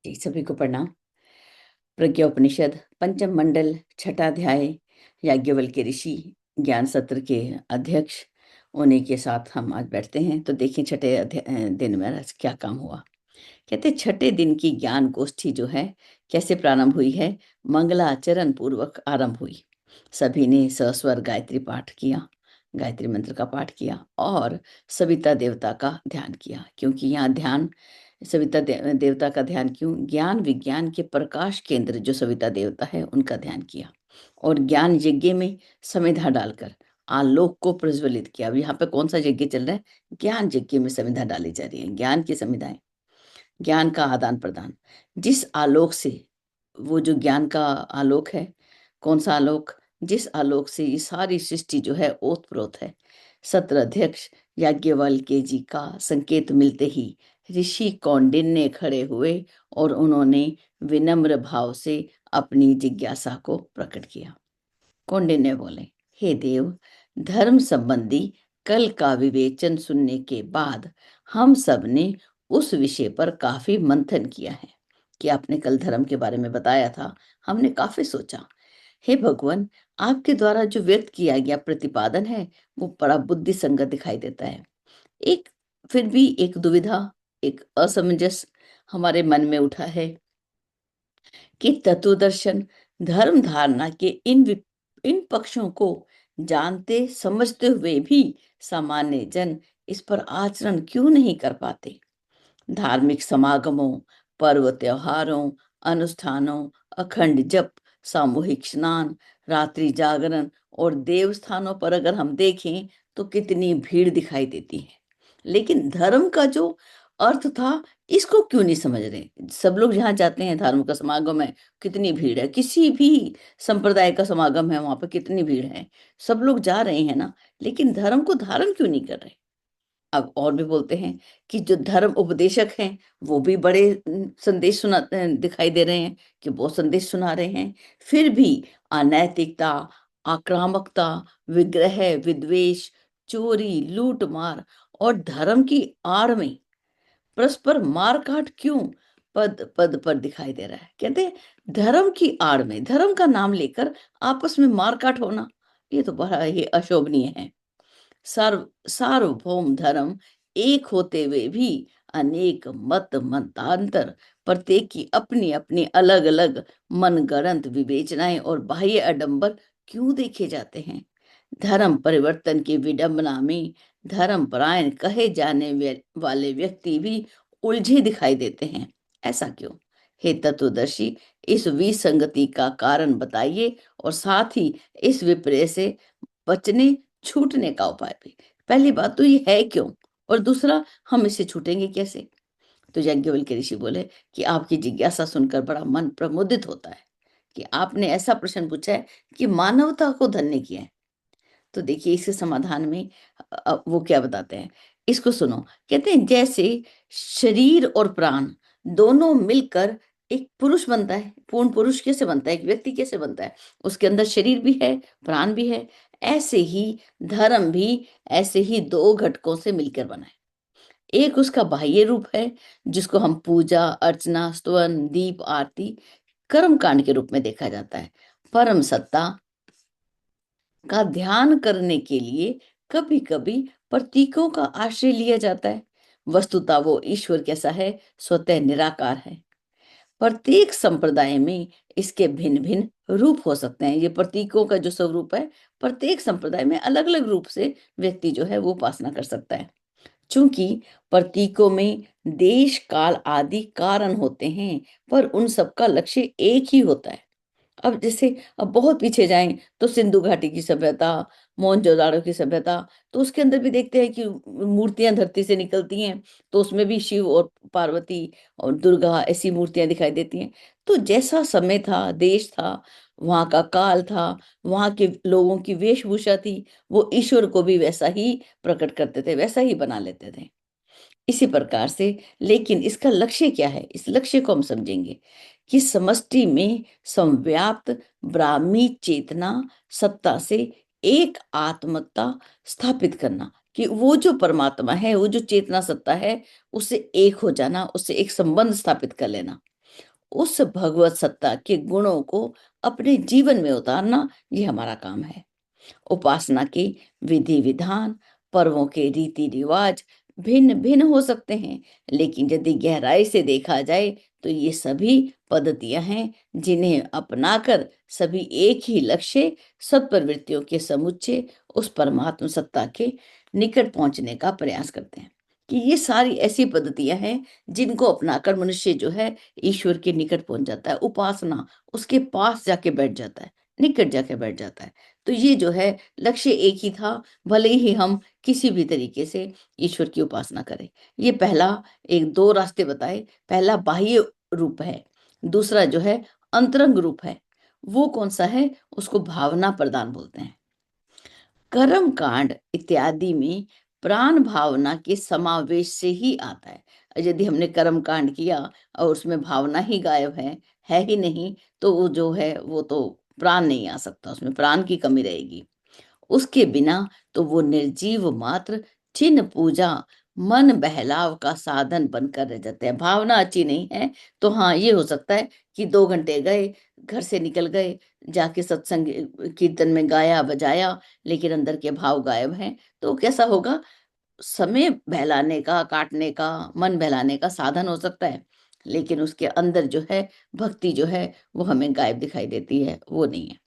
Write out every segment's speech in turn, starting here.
जी, सभी को प्रणाम। प्रज्ञोपनिषद पंचम मंडल छठा अध्याय याज्ञवल्क्य ऋषि ज्ञान सत्र के अध्यक्ष उन्हीं के साथ हम आज बैठते हैं। तो देखिए छठे दिन में आज क्या काम हुआ। कहते छठे दिन की ज्ञान गोष्ठी जो है कैसे प्रारंभ हुई है। मंगलाचरण पूर्वक आरंभ हुई। सभी ने सस्वर गायत्री पाठ किया, गायत्री मंत्र का पाठ किया और सविता देवता का ध्यान किया। क्योंकि यहाँ ध्यान सविता देवता का ध्यान क्यों? ज्ञान विज्ञान के प्रकाश केंद्र जो सविता देवता है उनका ध्यान किया और ज्ञान यज्ञ में समिधा डालकर आलोक को प्रज्वलित किया। अब यहाँ पे कौन सा यज्ञ चल रहा है? ज्ञान यज्ञ में समिधा डाली जा रही है। ज्ञान की समिधाएं, ज्ञान का आदान प्रदान। जिस आलोक से, वो जो ज्ञान का आलोक है, कौन सा आलोक? जिस आलोक से ये सारी सृष्टि जो है ओतप्रोत है। सत्र अध्यक्ष याज्ञवल्क्य जी का संकेत मिलते ही ऋषि कौंडिन्य खड़े हुए और उन्होंने विनम्र भाव से अपनी जिज्ञासा को प्रकट किया। कौंडिन्य बोले, हे देव, धर्म संबंधी कल का विवेचन सुनने के बाद हम सब ने उस विषय पर काफी मंथन किया है कि आपने कल धर्म के बारे में बताया था। हमने काफी सोचा। हे भगवान, आपके द्वारा जो व्यक्त किया गया प्रतिपादन है वो बड़ा बुद्धि संगत दिखाई देता है। एक फिर भी एक दुविधा, एक असमंजस हमारे मन में उठा है कि तत्वदर्शन धर्म धारणा के इन पक्षों को जानते समझते हुए भी सामान्य जन इस पर आचरण क्यों नहीं कर पाते। धार्मिक समागमों, पर्व त्योहारों, अनुष्ठानों, अखंड जप, सामूहिक स्नान, रात्रि जागरण और देवस्थानों पर अगर हम देखें तो कितनी भीड़ दिखाई देती है। लेकिन धर्म का जो अर्थ था इसको क्यों नहीं समझ रहे। सब लोग जहाँ जाते हैं धर्म का समागम है, कितनी भीड़ है। किसी भी संप्रदाय का समागम है, वहां पर कितनी भीड़ है। सब लोग जा रहे हैं ना, लेकिन धर्म को धारण क्यों नहीं कर रहे। अब और भी बोलते हैं कि जो धर्म उपदेशक हैं वो भी बड़े संदेश दिखाई दे रहे हैं कि बहुत संदेश सुना रहे हैं। फिर भी अनैतिकता, आक्रामकता, विग्रह, विद्वेष, चोरी, लूट मार और धर्म की आड़ में परस्पर मारकाट क्यों पद पद पर दिखाई दे रहा है। कहते हैं धर्म की आड़ में, धर्म का नाम लेकर आपस में मारकाट होना, ये तो बड़ा ही अशोभनीय है। सार्वभौम धर्म एक होते हुए भी अनेक मतांतर, प्रत्येक की अपनी अपनी अलग अलग मनगढ़ंत विवेचनाएं और बाह्य आडंबर क्यों देखे जाते हैं। धर्म परिवर्तन की विडंबना में धर्म परायण कहे जाने वाले व्यक्ति भी उलझे दिखाई देते हैं। ऐसा क्यों? हे तत्वदर्शी, इस विसंगति का कारण बताइए और साथ ही इस विपर्य से बचने छूटने का उपाय भी। पहली बात तो ये है क्यों, और दूसरा हम इससे छूटेंगे कैसे। तो याज्ञवल्क्य ऋषि बोले कि आपकी जिज्ञासा सुनकर बड़ा मन प्रमुदित होता है कि आपने ऐसा प्रश्न पूछा है कि मानवता को धन्य किया है। तो देखिए इसके समाधान में वो क्या बताते हैं, इसको सुनो। कहते हैं जैसे शरीर और प्राण दोनों मिलकर एक पुरुष बनता है। पूर्ण पुरुष कैसे बनता है? एक व्यक्ति कैसे बनता है? उसके अंदर शरीर भी है, प्राण भी है। ऐसे ही धर्म भी ऐसे ही दो घटकों से मिलकर बना है। एक उसका बाह्य रूप है जिसको हम पूजा अर्चना स्तवन दीप आरती कर्म कांड के रूप में देखा जाता है। परम सत्ता का ध्यान करने के लिए कभी कभी प्रतीकों का आश्रय लिया जाता है। वस्तुतः वो ईश्वर कैसा है? स्वतः निराकार है। प्रत्येक संप्रदाय में इसके भिन्न भिन्न रूप हो सकते हैं। ये प्रतीकों का जो स्वरूप है, प्रत्येक संप्रदाय में अलग अलग रूप से व्यक्ति जो है वो उपासना कर सकता है। चूंकि प्रतीकों में देश काल आदि कारण होते हैं, पर उन सबका लक्ष्य एक ही होता है। अब जैसे अब बहुत पीछे जाएं तो सिंधु घाटी की सभ्यता, मोहनजोदाड़ो की सभ्यता, तो उसके अंदर भी देखते हैं कि मूर्तियां धरती से निकलती हैं। तो उसमें भी शिव और पार्वती और दुर्गा ऐसी मूर्तियां दिखाई देती हैं। तो जैसा समय था, देश था, वहाँ का काल था, वहाँ के लोगों की वेशभूषा थी, वो ईश्वर को भी वैसा ही प्रकट करते थे, वैसा ही बना लेते थे। इसी प्रकार से, लेकिन इसका लक्ष्य क्या है? इस लक्ष्य को हम समझेंगे कि समष्टि में संव्याप्त ब्राह्मी चेतना सत्ता से एक आत्मता स्थापित करना, कि वो जो परमात्मा है, वो जो चेतना सत्ता है, उससे एक हो जाना, उससे एक संबंध स्थापित कर लेना। उस भगवत सत्ता के गुणों को अपने जीवन में उतारना, ये हमारा काम है। उपासना के विधि विधान, पर्वों के रीति रिवाज भिन्न भिन्न हो सकते हैं, लेकिन यदि गहराई से देखा जाए तो ये सभी पद्धतियां हैं जिन्हें अपनाकर सभी एक ही लक्ष्य, सत्प्रवृत्तियों के समुच्चय, उस परमात्म सत्ता के निकट पहुंचने का प्रयास करते हैं। कि ये सारी ऐसी पद्धतियां हैं जिनको अपनाकर मनुष्य जो है ईश्वर के निकट पहुंच जाता है। उपासना, उसके पास जाके बैठ जाता है, निकट जाके बैठ जाता है। तो ये जो है लक्ष्य एक ही था, भले ही हम किसी भी तरीके से ईश्वर की उपासना करें। ये पहला, एक दो रास्ते बताए। पहला बाह्य रूप है, दूसरा जो है अंतरंग रूप है। वो कौन सा है? उसको भावना प्रदान बोलते हैं। कर्म कांड इत्यादि में प्राण भावना के समावेश से ही आता है। यदि हमने कर्म कांड किया और उसमें भावना ही गायब है ही नहीं, तो वो जो है वो तो प्राण नहीं आ सकता, उसमें प्राण की कमी रहेगी। उसके बिना तो वो निर्जीव मात्र चिन्ह पूजा, मन बहलाव का साधन बनकर रह जाते हैं। भावना अच्छी नहीं है तो हाँ, ये हो सकता है कि 2 घंटे गए, घर से निकल गए, जाके सत्संग कीर्तन में गाया बजाया, लेकिन अंदर के भाव गायब हैं। तो कैसा होगा? समय बहलाने का, काटने का, मन बहलाने का साधन हो सकता है, लेकिन उसके अंदर जो है भक्ति जो है वो हमें गायब दिखाई देती है, वो नहीं है।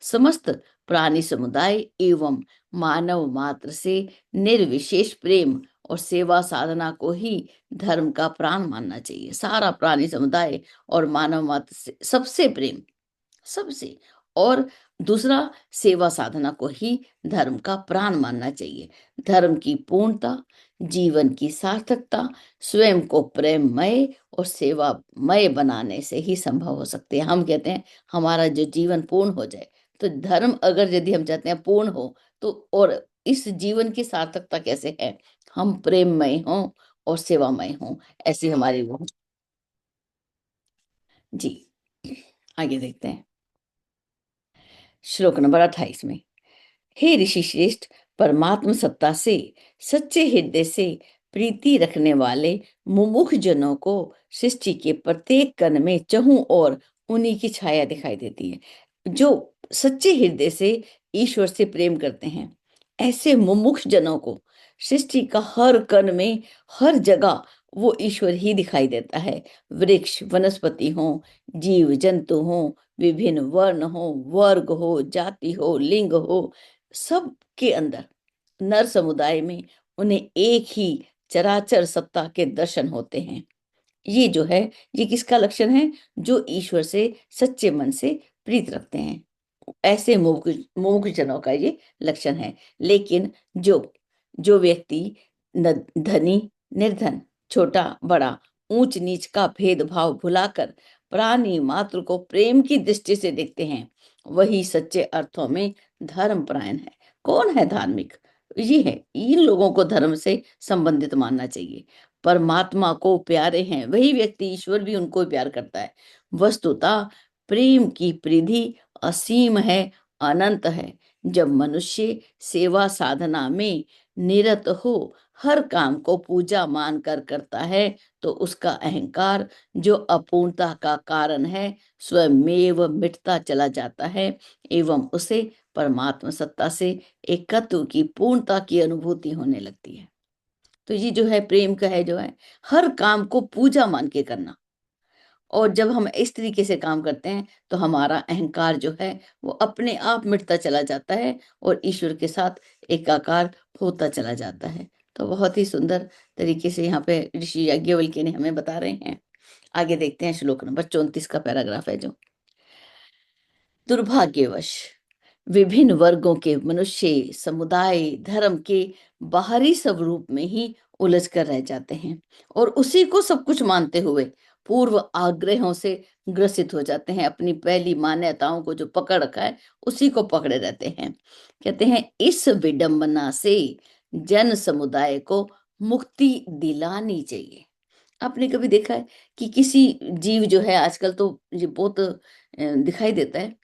समस्त प्राणी समुदाय एवं मानव मात्र से निर्विशेष प्रेम और सेवा साधना को ही धर्म का प्राण मानना चाहिए। सारा प्राणी समुदाय और मानव मात्र से सबसे प्रेम, सबसे, और दूसरा सेवा साधना को ही धर्म का प्राण मानना चाहिए। धर्म की पूर्णता, जीवन की सार्थकता स्वयं को प्रेममय और सेवामय बनाने से ही संभव हो सकती है। हम कहते हैं हमारा जो जीवन पूर्ण हो जाए, तो धर्म अगर यदि हम चाहते हैं पूर्ण हो, तो और इस जीवन की सार्थकता कैसे है? हम प्रेममय हों और सेवामय हों, ऐसी हमारी वो। जी, आगे देखते हैं श्लोक नंबर 28 में। हे ऋषि श्रेष्ठ, परमात्म सत्ता से सच्चे हृदय से प्रीति रखने वाले मुमुक्षु जनों को सृष्टि के प्रत्येक कण में चहुं और उन्हीं की छाया दिखाई देती है। जो सच्चे हृदय से ईश्वर से प्रेम करते हैं, ऐसे मुमुक्षु जनों को सृष्टि का हर कण में, हर जगह वो ईश्वर ही दिखाई देता है। वृक्ष, वनस्पति हो, जीव जंतु हो, विभिन्न वर्ण हो, वर्ग हो, जाति हो, लिंग हो, सब के अंदर, नर समुदाय में उन्हें एक ही चराचर सत्ता के दर्शन होते हैं। ये जो है, ये किसका लक्षण है? जो ईश्वर से सच्चे मन से प्रीत रखते हैं, ऐसे मुमुक्षु जनों का ये लक्षण है। लेकिन जो जो व्यक्ति धनी निर्धन, छोटा बड़ा, ऊंच नीच का भेदभाव भुलाकर प्राणी मात्र को प्रेम की दृष्टि से देखते हैं, वही सच्चे अर्थों में धर्मपरायण है। कौन है धार्मिक? ये है, इन लोगों को धर्म से संबंधित मानना चाहिए। परमात्मा को प्यारे हैं वही व्यक्ति, ईश्वर भी उनको प्यार करता है। वस्तुतः प्रेम की परिधि असीम है, अनंत है। जब मनुष्य सेवा साधना में निरत हो, हर काम को पूजा मानकर करता है, तो उसका अहंकार जो अपूर्णता का कारण है स्वयमेव मिटता चला जाता है, एवं उसे परमात्मा सत्ता से एकत्व की पूर्णता की अनुभूति होने लगती है। तो ये जो है प्रेम का है, जो है हर काम को पूजा मान के करना। और जब हम इस तरीके से काम करते हैं तो हमारा अहंकार जो है वो अपने आप मिटता चला जाता है और ईश्वर के साथ एकाकार होता चला जाता है। तो बहुत ही सुंदर तरीके से यहाँ पे ऋषि याज्ञवल्क्य ने हमें बता रहे हैं। आगे देखते हैं श्लोक नंबर 34 का पैराग्राफ है जो। दुर्भाग्यवश विभिन्न वर्गों के मनुष्य समुदाय धर्म के बाहरी स्वरूप में ही उलझ कर रह जाते हैं और उसी को सब कुछ मानते हुए पूर्व आग्रहों से ग्रसित हो जाते हैं। अपनी पहली मान्यताओं को जो पकड़ रखा है उसी को पकड़े रहते हैं। कहते हैं इस विडंबना से जन समुदाय को मुक्ति दिलानी चाहिए। आपने कभी देखा है कि किसी जीव जो है, आजकल तो ये बहुत दिखाई देता है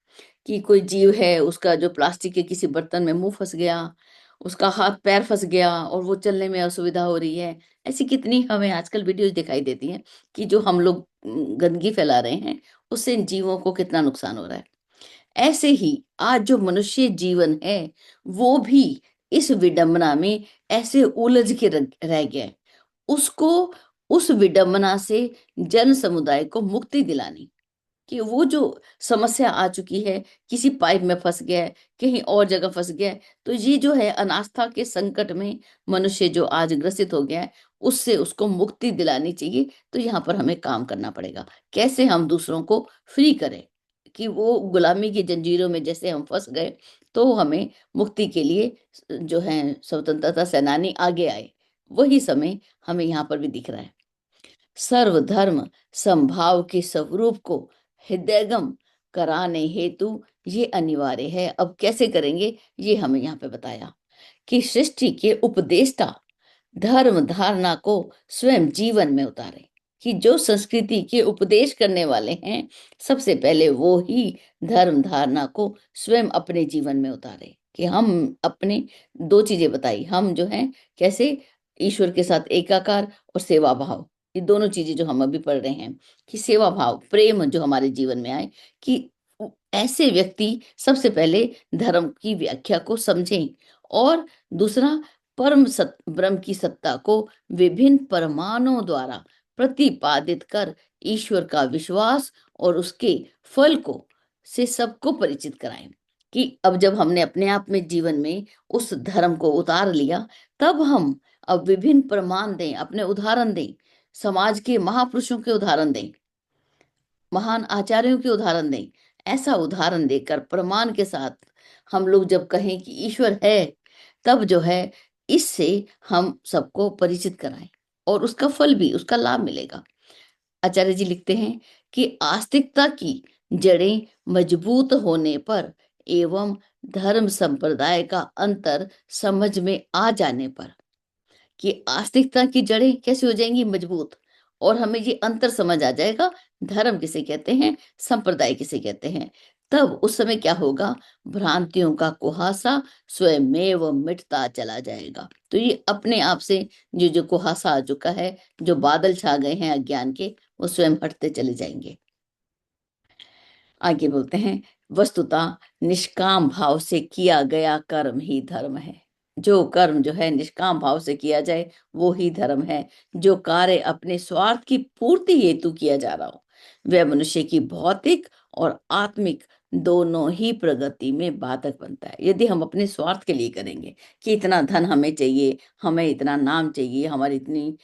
कि कोई जीव है, उसका जो प्लास्टिक के किसी बर्तन में मुंह फंस गया उसका हाथ पैर फंस गया और वो चलने में असुविधा हो रही है। ऐसी कितनी हमें आजकल वीडियोज दिखाई देती हैं कि जो हम लोग गंदगी फैला रहे हैं, उससे इन जीवों को कितना नुकसान हो रहा है। ऐसे ही आज जो मनुष्य जीवन है, वो भी इस विडंबना में ऐसे उलझ के रह गया है। उसको, उस विडंबना से जन समुदाय को मुक्ति दिलानी, कि वो जो समस्या आ चुकी है, किसी पाइप में फंस गया है, कहीं और जगह फंस गया है, तो ये जो है अनास्था के संकट में मनुष्य जो आज ग्रसित हो गया है, उससे उसको मुक्ति दिलानी चाहिए। तो यहाँ पर हमें काम करना पड़ेगा, कैसे हम दूसरों को फ्री करें, कि वो गुलामी की जंजीरों में जैसे हम फंस गए, तो हमें मुक्ति के लिए जो है स्वतंत्रता सेनानी आगे आए। वही समय हमें यहाँ पर भी दिख रहा है। सर्वधर्म समभाव के स्वरूप को हृदयंगम कराने हेतु ये अनिवार्य है। अब कैसे करेंगे, ये हमें यहाँ पे बताया कि सृष्टि के उपदेष्टा धर्म धारणा को स्वयं जीवन में उतारे, कि जो संस्कृति के उपदेश करने वाले हैं, सबसे पहले वो ही धर्म धारणा को स्वयं अपने जीवन में उतारे। कि हम अपने, दो चीजें बताई, हम जो हैं कैसे ईश्वर के साथ एकाकार और सेवा भाव, ये दोनों चीजें जो हम अभी पढ़ रहे हैं, कि सेवा भाव प्रेम जो हमारे जीवन में आए, कि ऐसे व्यक्ति सबसे पहले धर्म की व्याख्या को समझें। और दूसरा, ब्रह्म की सत्ता को विभिन्न परमाणुओं द्वारा प्रतिपादित कर ईश्वर का विश्वास और उसके फल को से सबको परिचित कराएं। कि अब जब हमने अपने आप में जीवन में उस धर्म को उतार लिया, तब हम अब विभिन्न प्रमाण दें, अपने उदाहरण दें, समाज के महापुरुषों के उदाहरण दें, महान आचार्यों के उदाहरण दें। ऐसा उदाहरण देकर प्रमाण के साथ हम लोग जब कहें कि ईश्वर है, तब जो है इससे हम सबको परिचित कराएं और उसका फल भी, उसका लाभ मिलेगा। आचार्य जी लिखते हैं कि आस्तिकता की जड़ें मजबूत होने पर एवं धर्म संप्रदाय का अंतर समझ में आ जाने पर, कि आस्तिकता की जड़ें कैसे हो जाएंगी मजबूत, और हमें ये अंतर समझ आ जाएगा, धर्म किसे कहते हैं, संप्रदाय किसे कहते हैं। तब उस समय क्या होगा, भ्रांतियों का कुहासा स्वयमेव मिटता चला जाएगा। तो ये अपने आप से जो जो कुहासा आ चुका है, जो बादल छा गए हैं अज्ञान के, वो स्वयं हटते चले जाएंगे। आगे बोलते हैं, वस्तुतः निष्काम भाव से किया गया कर्म ही धर्म है। जो कर्म जो है निष्काम भाव से किया जाए, वो ही धर्म है। जो कार्य अपने स्वार्थ की पूर्ति हेतु किया जा रहा हो, वह मनुष्य की भौतिक और आत्मिक दोनों ही प्रगति में बाधक बनता है। यदि हम अपने स्वार्थ के लिए करेंगे, कि इतना धन हमें चाहिए, हमें इतना नाम चाहिए, हमारी इतनी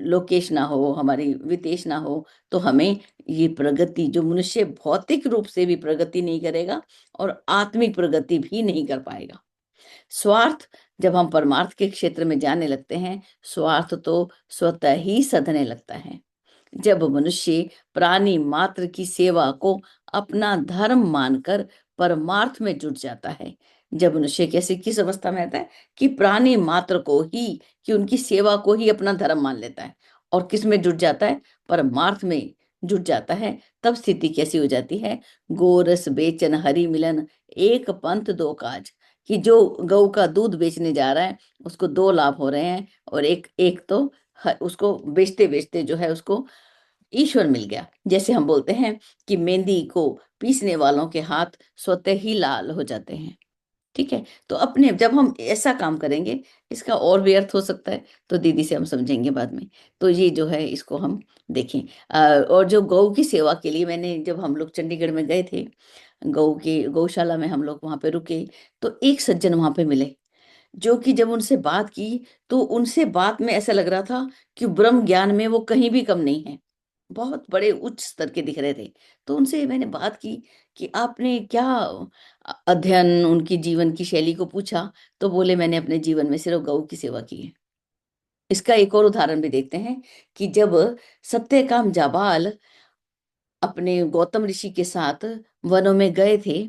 लोकेश ना हो, हमारी विदेश ना हो, तो हमें ये प्रगति, जो मनुष्य भौतिक रूप से भी प्रगति नहीं करेगा और आत्मिक प्रगति भी नहीं कर पाएगा। स्वार्थ, जब हम परमार्थ के क्षेत्र में जाने लगते हैं, स्वार्थ तो स्वतः ही सधने लगता है। जब मनुष्य प्राणी मात्र की सेवा को अपना धर्म मानकर परमार्थ में जुट जाता है, जब मनुष्य कैसे किस अवस्था में आता है, कि प्राणी मात्र को ही, कि उनकी सेवा को ही अपना धर्म मान लेता है, और किस में जुट जाता है, परमार्थ में जुट जाता है। तब स्थिति कैसी हो जाती है, गोरस बेचन हरि मिलन एक पंथ दो काज, कि जो गऊ का दूध बेचने जा रहा है, उसको दो लाभ हो रहे हैं, और एक एक तो उसको बेचते बेचते जो है उसको ईश्वर मिल गया। जैसे हम बोलते हैं कि मेहंदी को पीसने वालों के हाथ स्वतः ही लाल हो जाते हैं। ठीक है, तो अपने, जब हम ऐसा काम करेंगे, इसका और भी अर्थ हो सकता है, तो दीदी से हम समझेंगे बाद में। तो ये जो है इसको हम देखें। और जो गौ की सेवा के लिए, मैंने जब हम लोग चंडीगढ़ में गए थे, गौ की गौशाला में हम लोग वहां पे रुके, तो एक सज्जन वहां पे मिले, जो कि जब उनसे बात की, तो उनसे बात में ऐसा लग रहा था कि ब्रह्म ज्ञान में वो कहीं भी कम नहीं है, बहुत बड़े उच्च स्तर के दिख रहे थे। तो उनसे मैंने बात की कि आपने क्या अध्ययन, उनकी जीवन की शैली को पूछा, तो बोले मैंने अपने जीवन में सिर्फ गौ की सेवा की है। इसका एक और उदाहरण भी देखते हैं, कि जब सत्यकाम जाबाल अपने गौतम ऋषि के साथ वनों में गए थे,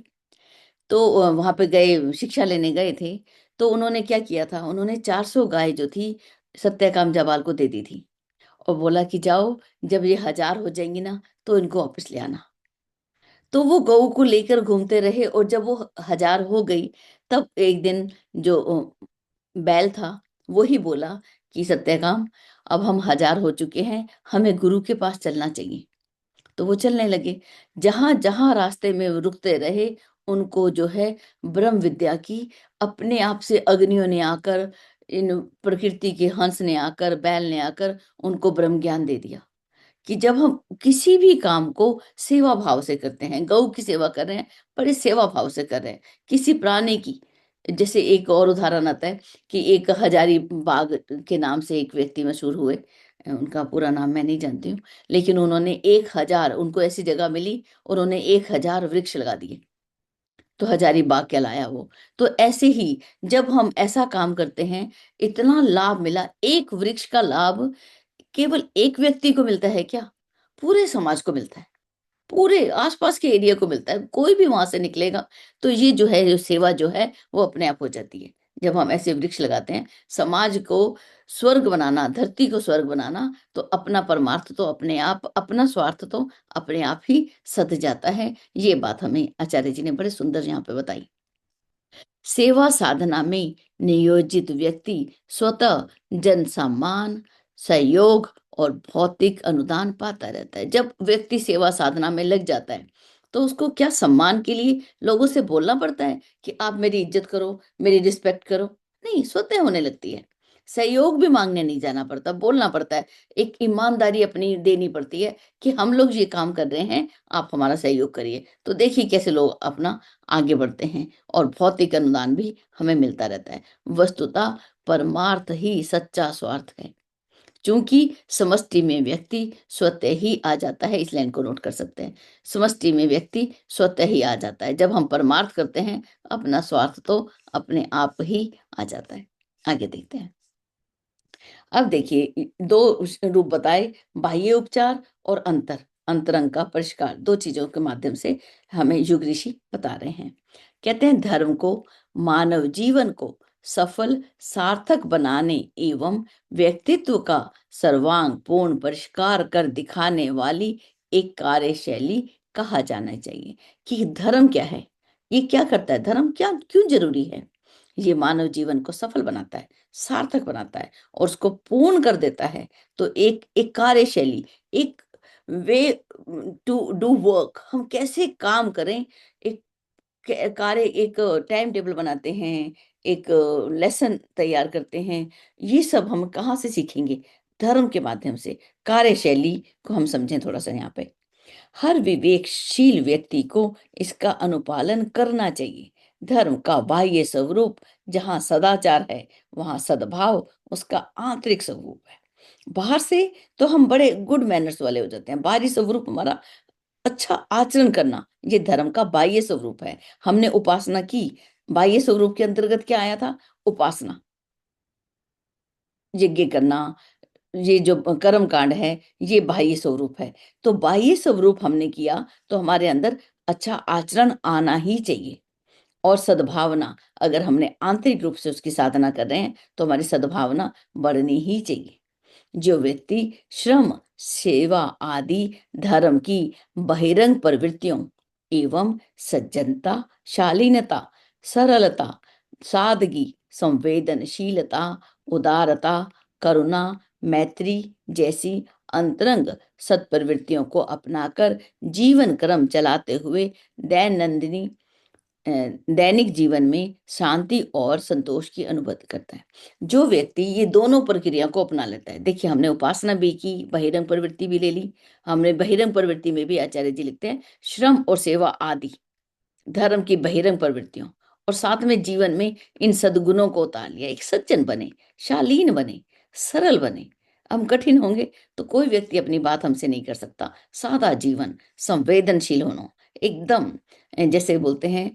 तो वहां पे गए, शिक्षा लेने गए थे, तो उन्होंने क्या किया था, उन्होंने 400 गाय जो थी सत्यकाम जाबाल को दे दी थी, और बोला कि जाओ, जब ये 1000 हो जाएंगी ना, तो इनको वापस ले आना। तो वो गऊ को लेकर घूमते रहे, और जब वो 1000 हो गई, तब एक दिन जो बैल था वो ही बोला कि सत्यकाम, अब हम 1000 हो चुके हैं, हमें गुरु के पास चलना चाहिए। तो वो चलने लगे। जहां जहां रास्ते में वो रुकते रहे, उनको जो है ब्रह्म विद्या की अपने आप से अग्नियों ने आकर, इन प्रकृति के हंस ने आकर, बैल ने आकर उनको ब्रह्म ज्ञान दे दिया कि जब हम किसी भी काम को सेवा भाव से करते हैं, गौ की सेवा कर रहे हैं, बड़े सेवा भाव से कर रहे हैं, किसी प्राणी की। जैसे एक और उदाहरण आता है कि एक हजारी बाग के नाम से एक व्यक्ति मशहूर हुए, उनका पूरा नाम मैं नहीं जानती हूँ, लेकिन उन्होंने 1000, उनको ऐसी जगह मिली, उन्होंने 1000 वृक्ष लगा दिए, तो हजारी बाग कहलाया वो। तो ऐसे ही जब हम ऐसा काम करते हैं, इतना लाभ मिला, एक वृक्ष का लाभ केवल एक व्यक्ति को मिलता है क्या? पूरे समाज को मिलता है, पूरे आसपास के एरिया को मिलता है। कोई भी वहां से निकलेगा तो ये जो है, जो सेवा जो है वो अपने आप हो जाती है। जब हम ऐसे वृक्ष लगाते हैं, समाज को स्वर्ग बनाना, धरती को स्वर्ग बनाना, तो अपना परमार्थ तो अपने आप, अपना स्वार्थ तो अपने आप ही सध जाता है। ये बात हमें आचार्य जी ने बड़े सुंदर यहाँ पे बताई। सेवा साधना में नियोजित व्यक्ति स्वतः जन सम्मान, सहयोग और भौतिक अनुदान पाता रहता है। जब व्यक्ति सेवा साधना में लग जाता है, तो उसको क्या सम्मान के लिए लोगों से बोलना पड़ता है कि आप मेरी इज्जत करो, मेरी रिस्पेक्ट करो? नहीं, स्वतः होने लगती है। सहयोग भी मांगने नहीं जाना पड़ता, बोलना पड़ता है। एक ईमानदारी अपनी देनी पड़ती है कि हम लोग ये काम कर रहे हैं, आप हमारा सहयोग करिए। तो देखिए कैसे लोग अपना आगे बढ़ते हैं, और भौतिक अनुदान भी हमें मिलता रहता है। वस्तुतः परमार्थ ही सच्चा स्वार्थ है। चूंकि समष्टि में व्यक्ति स्वतः ही आ जाता है, इस लाइन को नोट कर सकते हैं। समष्टि में व्यक्ति स्वतः ही आ जाता है। जब हम परमार्थ करते हैं, अपना स्वार्थ तो अपने आप ही आ जाता है। आगे देखते हैं। अब देखिए, दो रूप बताए, बाह्य उपचार और अंतरंग का परिष्कार। दो चीजों के माध्यम से हमें युग ऋषि बता रहे हैं। कहते हैं, धर्म को, मानव जीवन को सफल सार्थक बनाने एवं व्यक्तित्व का सर्वांग पूर्ण परिष्कार कर दिखाने वाली एक कार्यशैली कहा जाना चाहिए। कि धर्म क्या है, ये क्या करता है, धर्म क्या क्यों जरूरी है? ये मानव जीवन को सफल बनाता है, सार्थक बनाता है और उसको पूर्ण कर देता है। तो एक एक कार्यशैली, एक वे टू डू वर्क, हम कैसे काम करें, एक कार्य, एक टाइम टेबल बनाते हैं, एक लेसन तैयार करते हैं। ये सब हम कहाँ से सीखेंगे? धर्म के माध्यम से। कार्यशैली को हम समझें थोड़ा सा यहाँ पे। हर विवेकशील व्यक्ति को इसका अनुपालन करना चाहिए। धर्म का बाह्य स्वरूप जहाँ सदाचार है, वहाँ सद्भाव उसका आंतरिक स्वरूप है। बाहर से तो हम बड़े गुड मैनर्स वाले हो जाते हैं, बाहरी स्वरूप हमारा अच्छा आचरण करना, ये धर्म का बाह्य स्वरूप है। हमने उपासना की, बाह्य स्वरूप के अंतर्गत क्या आया था? उपासना, यज्ञ करना, ये जो कर्म कांड है, ये बाह्य स्वरूप है। तो बाह्य स्वरूप हमने किया, तो हमारे अंदर अच्छा आचरण आना ही चाहिए। और सद्भावना, अगर हमने आंतरिक रूप से उसकी साधना कर रहे हैं, तो हमारी सद्भावना बढ़नी ही चाहिए। जो व्यक्ति श्रम, सेवा आदि धर्म की बहिरंग प्रवृत्तियों एवं सज्जनता, शालीनता, सरलता, सादगी, संवेदनशीलता, उदारता, करुणा, मैत्री जैसी अंतरंग सत्प्रवृत्तियों को अपनाकर जीवन क्रम चलाते हुए दैनंदिनी दैनिक जीवन में शांति और संतोष की अनुभूति करता है। जो व्यक्ति ये दोनों प्रक्रिया को अपना लेता है, देखिए हमने उपासना भी की, बहिरंग प्रवृत्ति भी ले ली। हमने बहिरंग प्रवृत्ति में भी आचार्य जी लिखते हैं, श्रम और सेवा आदि धर्म की बहिरंग प्रवृत्तियों, और साथ में जीवन में इन सद्गुणों को उतार लिया। एक सज्जन बने, शालीन बने, सरल बने। हम कठिन होंगे तो कोई व्यक्ति अपनी बात हमसे नहीं कर सकता। सादा जीवन, संवेदनशील होना, एकदम जैसे बोलते हैं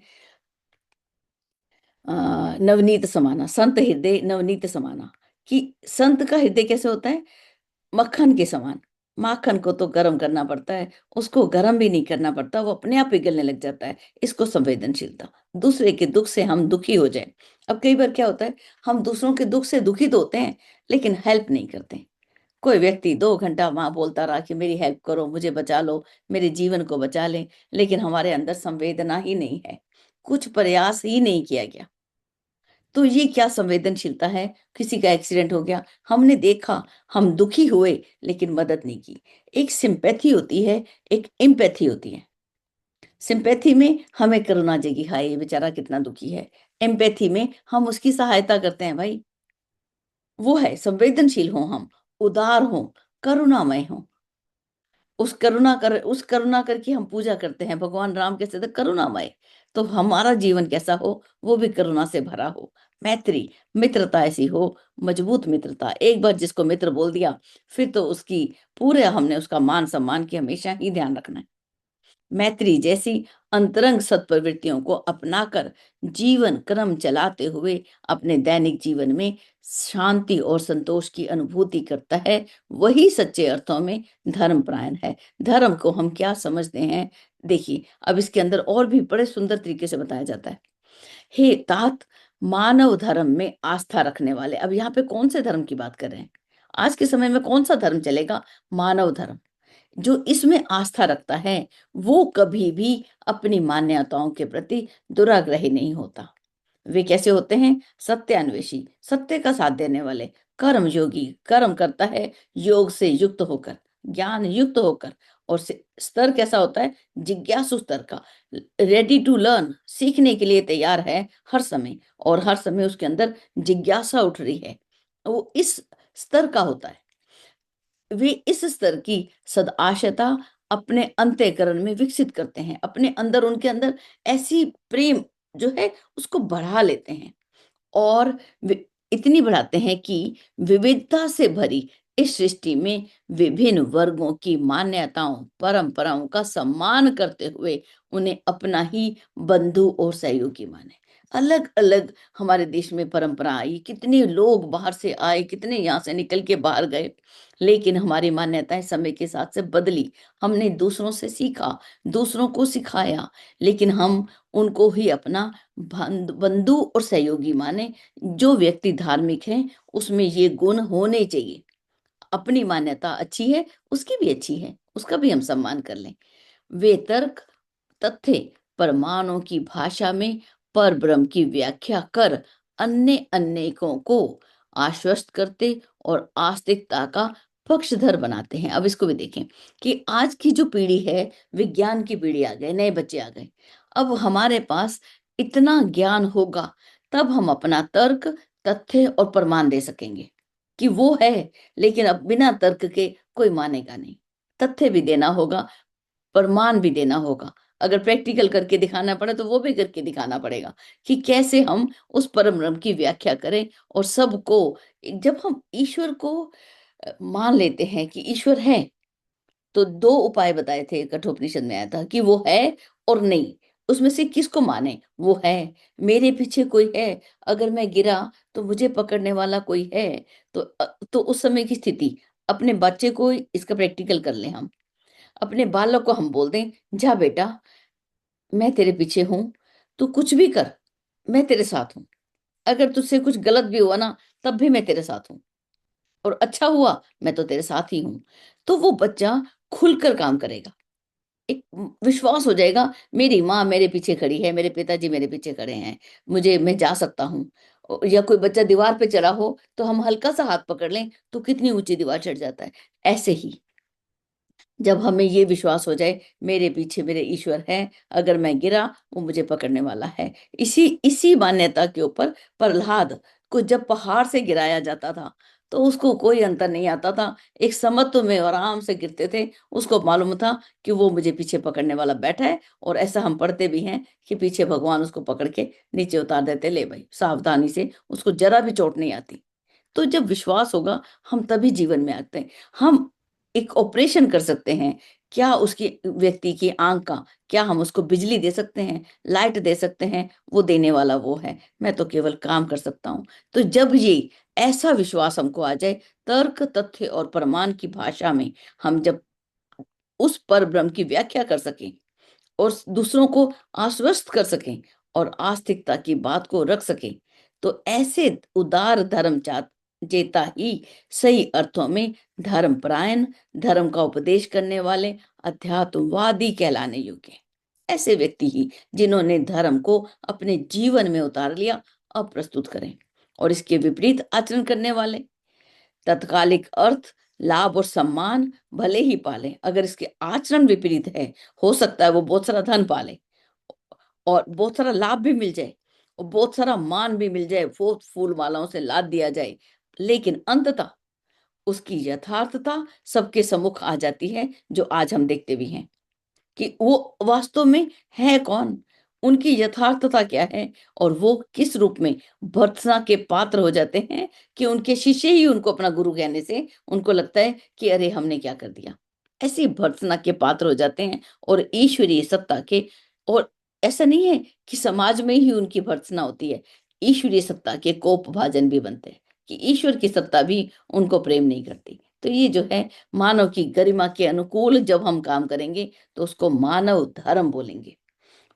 नवनीत समाना, संत हृदय नवनीत समाना। कि संत का हृदय कैसे होता है? मक्खन के समान। माखन को तो गर्म करना पड़ता है, उसको गर्म भी नहीं करना पड़ता, वो अपने आप पिघलने लग जाता है। इसको संवेदनशीलता। दूसरे के दुख से हम दुखी हो जाए। अब कई बार क्या होता है, हम दूसरों के दुख से दुखी तो होते हैं, लेकिन हेल्प नहीं करते। कोई व्यक्ति 2 घंटा वहां बोलता रहा कि मेरी हेल्प करो, मुझे बचा लो, मेरे जीवन को बचा ले, लेकिन हमारे अंदर संवेदना ही नहीं है, कुछ प्रयास ही नहीं किया गया। तो ये क्या संवेदनशीलता है? किसी का एक्सीडेंट हो गया, हमने देखा, हम दुखी हुए, लेकिन मदद नहीं की। एक सिंपैथी होती है, एक एम्पैथी होती है। सिंपैथी में हमें करुणा जगी, हाय ये बेचारा कितना दुखी है। एम्पैथी में हम उसकी सहायता करते हैं भाई। वो है संवेदनशील हों हम, उदार हों, करुणामय हों। उस करुणा करके हम पूजा करते हैं। भगवान राम कैसे थे? करुणामय। तो हमारा जीवन कैसा हो? वो भी करुणा से भरा हो। मैत्री, मित्रता ऐसी हो, मजबूत मित्रता। एक बार जिसको मित्र बोल दिया, फिर तो उसकी पूरे हमने उसका मान सम्मान की हमेशा ही ध्यान रखना है। मैत्री जैसी अंतरंग सत्प्रवृत्तियों को अपनाकर जीवन क्रम चलाते हुए अपने दैनिक जीवन में शांति और संतोष की अनुभूति करता है, वही सच्चे अर्थों में धर्मपरायण है। धर्म को हम क्या समझते हैं? देखिए, अब इसके अंदर और भी बड़े सुंदर तरीके से बताया जाता है। हे तात, मानव धर्म में आस्था रखने वाले। अब यहाँ पे कौन से धर्म की बात कर रहे हैं? आज के समय में कौन सा धर्म चलेगा? मानव धर्म। जो इसमें आस्था रखता है, वो कभी भी अपनी मान्यताओं के प्रति दुराग्रही नहीं होता। वे कैसे होते हैं? सत्यान्वेषी, सत्य का साथ देने वाले, कर्म योगी, कर्म करता है योग से युक्त होकर, ज्ञान युक्त होकर। और स्तर कैसा होता है? जिज्ञासु स्तर का, रेडी टू लर्न, सीखने के लिए तैयार है हर समय, और हर समय उसके अंदर जिज्ञासा उठ रही है, वो इस स्तर का होता है। वे इस स्तर की सदाशयता अपने अंतःकरण में विकसित करते हैं, अपने अंदर, उनके अंदर ऐसी प्रेम जो है उसको बढ़ा लेते हैं। और इतनी बढ़ाते हैं कि विविधता से भरी इस सृष्टि में विभिन्न वर्गों की मान्यताओं, परंपराओं का सम्मान करते हुए उन्हें अपना ही बंधु और सहयोगी माने। अलग अलग हमारे देश में परंपरा आई, कितने लोग बाहर से आए, कितने यहाँ से निकल के बाहर गए, लेकिन हमारी मान्यताएं समय के साथ से बदली। हमने दूसरों से सीखा, दूसरों को सिखाया, लेकिन हम उनको ही अपना बंधु और सहयोगी माने। जो व्यक्ति धार्मिक है, उसमें ये गुण होने चाहिए। अपनी मान्यता अच्छी है, उसकी भी अच्छी है, उसका भी हम सम्मान कर लें। वे तर्क, तथ्य, प्रमाणों की भाषा में पर ब्रह्म की व्याख्या कर अन्य अनेकों को आश्वस्त करते और आस्तिकता का पक्षधर बनाते हैं। अब इसको भी देखें कि आज की जो पीढ़ी है, विज्ञान की पीढ़ी आ गए, नए बच्चे आ गए। अब हमारे पास इतना ज्ञान होगा, तब हम अपना तर्क, तथ्य और प्रमाण दे सकेंगे कि वो है। लेकिन अब बिना तर्क के कोई मानेगा नहीं। तथ्य भी देना होगा, प्रमाण भी देना होगा। अगर प्रैक्टिकल करके दिखाना पड़े तो वो भी करके दिखाना पड़ेगा कि कैसे हम उस परम ब्रह्म की व्याख्या करें। और सबको, जब हम ईश्वर को मान लेते हैं कि ईश्वर है, तो दो उपाय बताए थे, कठोपनिषद में आया था कि वो है और नहीं। उसमें से किसको माने? वो है। मेरे पीछे कोई है, अगर मैं गिरा तो मुझे पकड़ने वाला कोई है। तो उस समय की स्थिति, अपने बच्चे को इसका प्रैक्टिकल कर लें हम। अपने बालक को हम बोल दें, जा बेटा, मैं तेरे पीछे हूं, तू कुछ भी कर, मैं तेरे साथ हूं। अगर तुझसे कुछ गलत भी हुआ ना, तब भी मैं तेरे साथ हूं। और अच्छा हुआ, मैं तो तेरे साथ ही हूं। तो वो बच्चा खुलकर काम करेगा। एक विश्वास हो जाएगा, मेरी माँ मेरे पीछे खड़ी है, मेरे पिताजी मेरे पीछे खड़े हैं, मैं जा सकता हूँ। या कोई बच्चा दीवार पे चढ़ा हो, तो हम हल्का सा हाथ पकड़ लें तो कितनी ऊंची दीवार चढ़ जाता है। ऐसे ही जब हमें ये विश्वास हो जाए, मेरे पीछे मेरे ईश्वर है, अगर मैं गिरा वो मुझे पकड़ने वाला है। इसी इसी मान्यता के ऊपर प्रहलाद को जब पहाड़ से गिराया जाता था, तो उसको कोई अंतर नहीं आता था। एक समत्व में आराम से गिरते थे। उसको मालूम था कि वो मुझे पीछे पकड़ने वाला बैठा है। और ऐसा हम पढ़ते भी हैं कि पीछे भगवान उसको पकड़ के नीचे उतार देते, ले भाई सावधानी से, उसको जरा भी चोट नहीं आती। तो जब विश्वास होगा, हम तभी जीवन में आते हैं। हम एक ऑपरेशन कर सकते हैं। क्या उसकी, व्यक्ति की आंख का, क्या हम उसको बिजली दे सकते हैं, लाइट दे सकते हैं? वो देने वाला वो है, मैं तो केवल काम कर सकता हूँ। तो जब ये ऐसा विश्वास हमको आ जाए, तर्क, तथ्य और प्रमाण की भाषा में हम जब उस पर ब्रह्म की व्याख्या कर सकें और दूसरों को आश्वस्त कर सकें और आस्तिकता की बात को रख सकें, तो ऐसे उदार धर्म जेता ही सही अर्थों में धर्मपरायण, धर्म का उपदेश करने वाले अध्यात्मवादी कहलाने योग्य हैं। ऐसे व्यक्ति ही जिन्होंने धर्म को अपने जीवन में उतार लिया, अप्रस्तुत करें, और इसके विपरीत आचरण करने वाले तत्कालिक अर्थ, लाभ और सम्मान भले ही पाले, अगर इसके आचरण विपरीत है, हो सकता है वो बहुत सारा धन पाले और बहुत सारा लाभ भी मिल जाए और बहुत सारा मान भी मिल जाए, वो फूल मालाओं से लाद दिया जाए, लेकिन अंततः उसकी यथार्थता सबके सम्मुख आ जाती है, जो आज हम देखते भी हैं कि वो वास्तव में है कौन, उनकी यथार्थता क्या है, और वो किस रूप में भर्त्सना के पात्र हो जाते हैं कि उनके शिष्य ही उनको अपना गुरु कहने से उनको लगता है कि अरे हमने क्या कर दिया। ऐसी भर्त्सना के पात्र हो जाते हैं और ईश्वरीय सत्ता के, और ऐसा नहीं है कि समाज में ही उनकी भर्त्सना होती है, ईश्वरीय सत्ता के कोप भाजन भी बनते हैं कि ईश्वर की सत्ता भी उनको प्रेम नहीं करती। तो ये जो है, मानव की गरिमा के अनुकूल जब हम काम करेंगे तो उसको मानव धर्म बोलेंगे।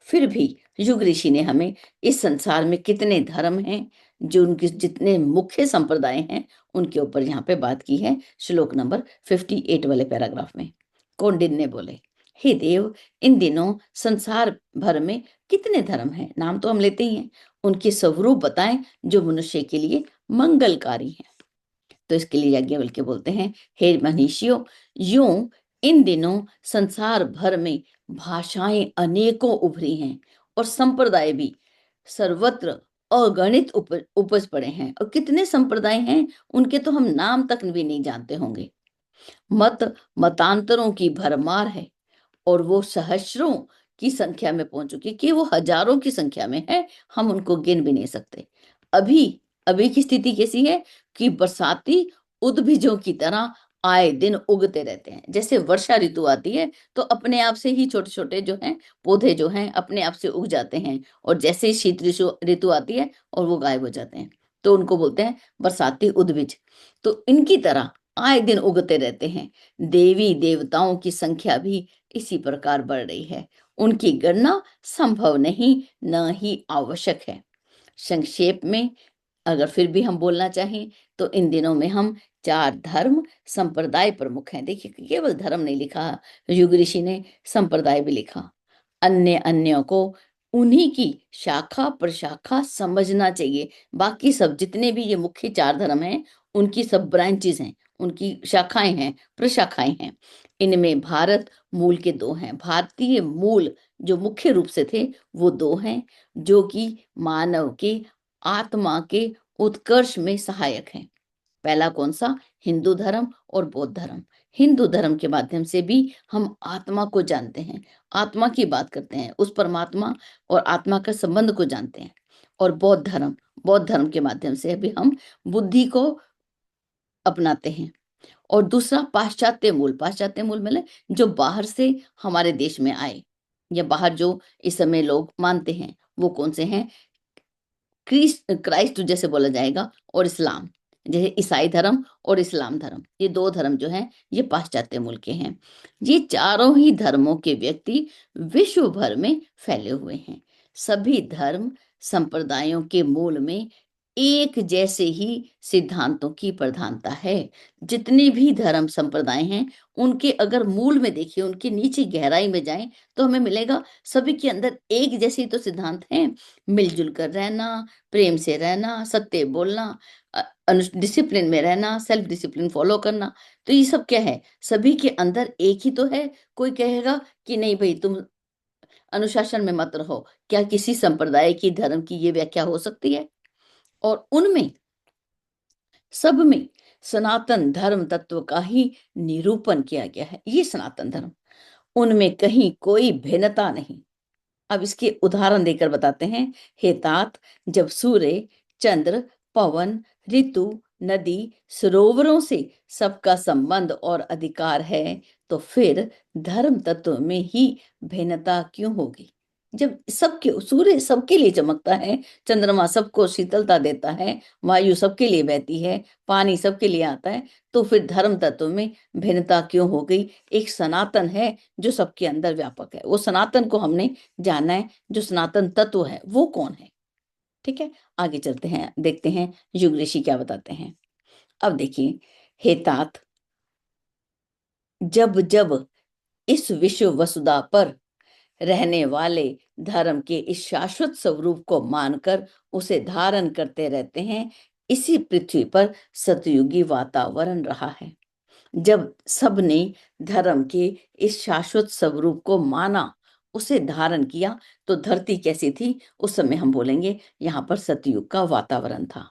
फिर भी युग ऋषि ने हमें इस संसार में कितने धर्म हैं, जो उनके जितने मुख्य संप्रदाय हैं, उनके ऊपर यहाँ पे बात की है श्लोक नंबर 58 वाले पैराग्राफ में। कौंडिन्य ने बोले, हे देव, इन दिनों संसार भर में कितने धर्म हैं, नाम तो हम लेते ही हैं, उनके स्वरूप बताएं जो मनुष्य के लिए मंगलकारी हैं। तो इसके लिए याज्ञवल्क्य बोलते हैं, हे मनीषियों, यूं इन दिनों संसार भर में भाषाएं अनेकों उभरी हैं और संप्रदाय भी सर्वत्र अगणित उपज पड़े हैं, और कितने संप्रदाय हैं उनके तो हम नाम तक भी नहीं जानते होंगे। मतांतरों की भरमार है और वो सहस्रों की संख्या में पहुंच चुकी, कि वो हजारों की संख्या में है, हम उनको गिन भी नहीं सकते। अभी अभी की स्थिति कैसी है कि बरसाती उद्भिजों की तरह आए दिन उगते रहते हैं। जैसे वर्षा ऋतु आती है तो अपने आप से ही छोटे छोटे जो हैं पौधे जो हैं अपने आप से उग जाते हैं, और जैसे ही शीत ऋतु ऋतु आती है और वो गायब हो जाते हैं, तो उनको बोलते हैं बरसाती उद्भिज। तो इनकी तरह आए दिन उगते रहते हैं। देवी देवताओं की संख्या भी इसी प्रकार बढ़ रही है, उनकी गणना संभव नहीं, न ही आवश्यक है। संक्षेप में अगर फिर भी हम बोलना चाहें तो इन दिनों में हम 4 धर्म संप्रदाय प्रमुख हैं। देखिए, केवल धर्म नहीं लिखा युग ऋषि ने, संप्रदाय भी लिखा। अन्य अन्यों को उन्हीं की शाखा प्रशाखा समझना चाहिए। बाकी सब जितने भी ये मुख्य 4 धर्म हैं, उनकी सब ब्रांचेस हैं, उनकी शाखाएं हैं, प्रशाखाएं हैं। इनमें भारत मूल के 2 हैं। भारतीय मूल जो मुख्य रूप से थे वो 2 हैं, जो कि मानव के आत्मा के उत्कर्ष में सहायक हैं। पहला कौन सा? हिंदू धर्म और बौद्ध धर्म। हिंदू धर्म के माध्यम से भी हम आत्मा को जानते हैं, आत्मा की बात करते हैं, उस परमात्मा और आत्मा का संबंध को जानते हैं। और बौद्ध धर्म के माध्यम से भी हम बुद्धि को अपनाते हैं। और दूसरा पाश्चात्य मूल मतलब जो बाहर से हमारे देश में आए, या बाहर जो इस समय लोग मानते हैं, वो कौन से हैं? क्राइस्ट जैसे बोला जाएगा, और इस्लाम, जैसे ईसाई धर्म और इस्लाम धर्म, ये 2 धर्म जो हैं ये पाश्चात्य मूल के हैं। ये चारों ही धर्मों के व्यक्ति विश्व भर में फैले हुए हैं। सभी धर्म संप्रदायों के मूल में एक जैसे ही सिद्धांतों की प्रधानता है। जितने भी धर्म संप्रदाय हैं, उनके अगर मूल में देखिए, उनके नीचे गहराई में जाएं, तो हमें मिलेगा सभी के अंदर एक जैसे ही तो सिद्धांत हैं। मिलजुल कर रहना, प्रेम से रहना, सत्य बोलना, डिसिप्लिन में रहना, सेल्फ डिसिप्लिन फॉलो करना। तो ये सब क्या है? सभी के अंदर एक ही तो है। कोई कहेगा कि नहीं भाई तुम अनुशासन में मत रहो, क्या किसी संप्रदाय की धर्म की ये व्याख्या हो सकती है? और उनमें सब में सनातन धर्म तत्व का ही निरूपण किया गया है। ये सनातन धर्म, उनमें कहीं कोई भिन्नता नहीं। अब इसके उदाहरण देकर बताते हैं। हे तात, जब सूर्य, चंद्र, पवन, ऋतु, नदी, सरोवरों से सबका संबंध और अधिकार है, तो फिर धर्म तत्व में ही भिन्नता क्यों होगी? जब सबके सूर्य सबके लिए चमकता है, चंद्रमा सबको शीतलता देता है, वायु सबके लिए बहती है, पानी सबके लिए आता है, तो फिर धर्म तत्व में भिन्नता क्यों हो गई? एक सनातन है जो सबके अंदर व्यापक है। वो सनातन को हमने जानना है। जो सनातन तत्व है वो कौन है? ठीक है, आगे चलते हैं, देखते हैं युग ऋषि क्या बताते हैं। अब देखिए, हे तात, जब जब इस विश्व वसुधा पर रहने वाले धर्म के इस शाश्वत स्वरूप को मानकर उसे धारण करते रहते हैं। इसी पृथ्वी पर सतयुगी वातावरण रहा है। जब सबने धर्म के इस शाश्वत स्वरूप को माना, उसे धारण किया, तो धरती कैसी थी? उस समय हम बोलेंगे यहाँ पर सतयुग का वातावरण था।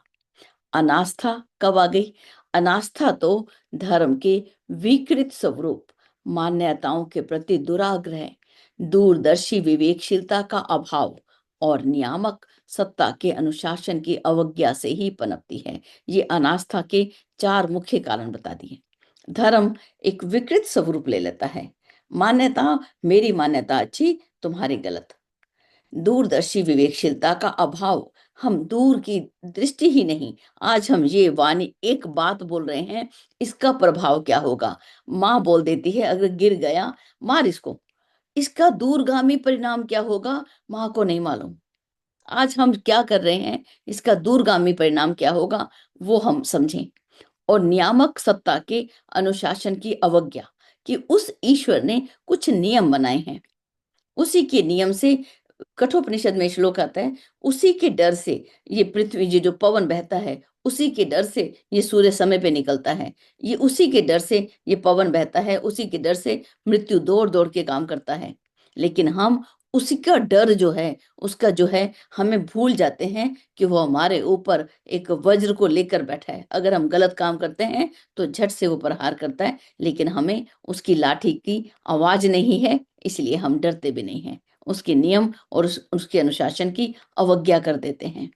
अनास्था कब आ गई? अनास्था तो धर्म के विकृत स्वरूप, मान्यताओं के प्रति दुराग्रह, दूरदर्शी विवेकशीलता का अभाव और नियामक सत्ता के अनुशासन की अवज्ञा से ही पनपती है। ये अनास्था के 4 मुख्य कारण बता दिए। धर्म एक विकृत स्वरूप ले लेता है। मान्यता, मेरी मान्यता अच्छी, तुम्हारी गलत। दूरदर्शी विवेकशीलता का अभाव, हम दूर की दृष्टि ही नहीं। आज हम ये वाणी एक बात बोल रहे हैं, इसका प्रभाव क्या होगा? माँ बोल देती है अगर गिर गया मार इसको, इसका दूरगामी परिणाम क्या होगा? माँ को नहीं मालूम। आज हम क्या कर रहे हैं, इसका दूरगामी परिणाम क्या होगा वो हम समझें। और नियामक सत्ता के अनुशासन की अवज्ञा, कि उस ईश्वर ने कुछ नियम बनाए हैं, उसी के नियम से, कठोपनिषद में श्लोक आता है, उसी के डर से ये पृथ्वी, ये जो पवन बहता है, उसी के डर से ये सूर्य समय पे निकलता है, ये उसी के डर से ये पवन बहता है, उसी के डर से मृत्यु दौड़ दौड़ के काम करता है। लेकिन हम उसी का डर जो है, उसका जो है, हमें भूल जाते हैं कि वो हमारे ऊपर एक वज्र को लेकर बैठा है। अगर हम गलत काम करते हैं तो झट से वो प्रहार करता है, लेकिन हमें उसकी लाठी की आवाज नहीं है, इसलिए हम डरते भी नहीं हैं। उसके नियम और उसके अनुशासन की अवज्ञा कर देते हैं।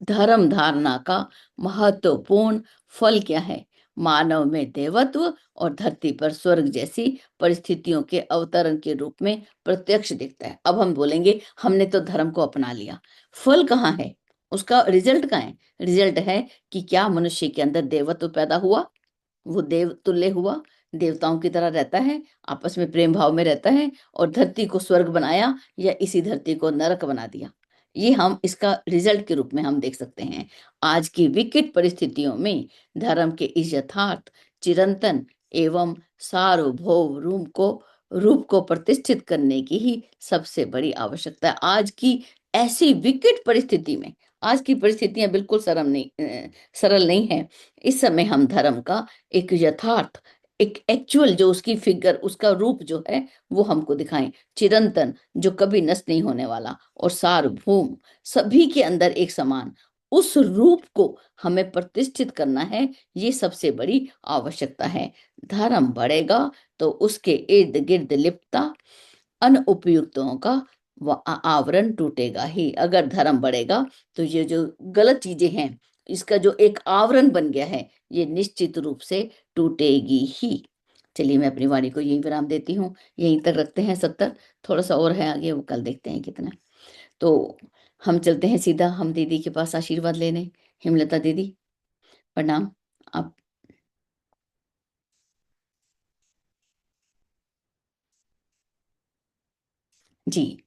धर्म धारणा का महत्वपूर्ण फल क्या है? मानव में देवत्व और धरती पर स्वर्ग जैसी परिस्थितियों के अवतरण के रूप में प्रत्यक्ष दिखता है। अब हम बोलेंगे हमने तो धर्म को अपना लिया, फल कहाँ है? उसका रिजल्ट कहाँ है? रिजल्ट है कि क्या मनुष्य के अंदर देवत्व पैदा हुआ, वो देव तुल्य हुआ, देवताओं की तरह रहता है, आपस में प्रेम भाव में रहता है, और धरती को स्वर्ग बनाया या इसी धरती को नरक बना दिया। ये हम इसका रिजल्ट के रूप में हम देख सकते हैं। आज की विकट परिस्थितियों में धर्म के इस यथार्थ, चिरंतन एवं सार्वभौम रूप को प्रतिष्ठित करने की ही सबसे बड़ी आवश्यकता है। आज की ऐसी विकट परिस्थिति में, आज की परिस्थितियां बिल्कुल सरल नहीं है। इस समय हम धर्म का एक यथार्थ, एक एक्चुअल जो उसकी फिगर, उसका रूप जो है, वो हमको दिखाएं। चिरंतन, जो कभी नष्ट नहीं होने वाला, और सार्वभौम, सभी के अंदर एक समान, उस रूप को हमें प्रतिष्ठित करना है। ये सबसे बड़ी आवश्यकता है। धर्म बढ़ेगा तो उसके इर्द गिर्द लिपटा अनुपयुक्तों का आवरण टूटेगा ही। अगर धर्म बढ़ेगा तो ये जो गलत चीजें हैं, इसका जो एक आवरण बन गया है, ये निश्चित रूप से टूटेगी ही। चलिए, मैं अपनी वाणी को यहीं विराम देती हूँ। यहीं तक रखते हैं 70। थोड़ा सा और है आगे, वो कल देखते हैं कितना। तो हम चलते हैं सीधा हम दीदी के पास आशीर्वाद लेने। हेमलता दीदी, प्रणाम। आप जी।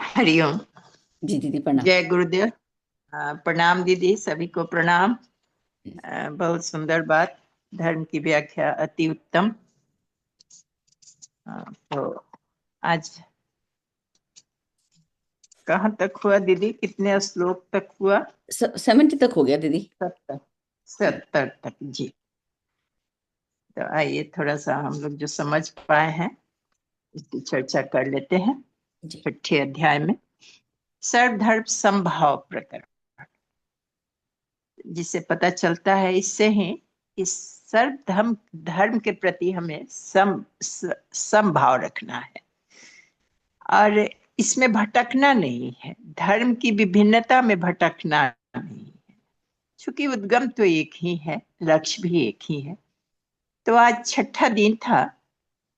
हरिओम। जी दीदी, प्रणाम। जय गुरुदेव। प्रणाम दीदी, सभी को प्रणाम। बहुत सुंदर बात, धर्म की व्याख्या अति उत्तम। तो आज कहाँ तक हुआ दीदी? कितने श्लोक तक हुआ? 70 तक हो गया दीदी। 70। 70 तक जी। तो आइए थोड़ा सा हम लोग जो समझ पाए हैं इसकी चर्चा कर लेते हैं। जी। 6ठे अध्याय में सर्वधर्म समभाव प्रकरण, जिससे पता चलता है इससे ही इस सर्व धर्म के प्रति हमें समभाव रखना है और इसमें भटकना नहीं है। धर्म की विभिन्नता में भटकना नहीं है, क्योंकि उद्गम तो एक ही है, लक्ष्य भी एक ही है। तो आज 6ठा दिन था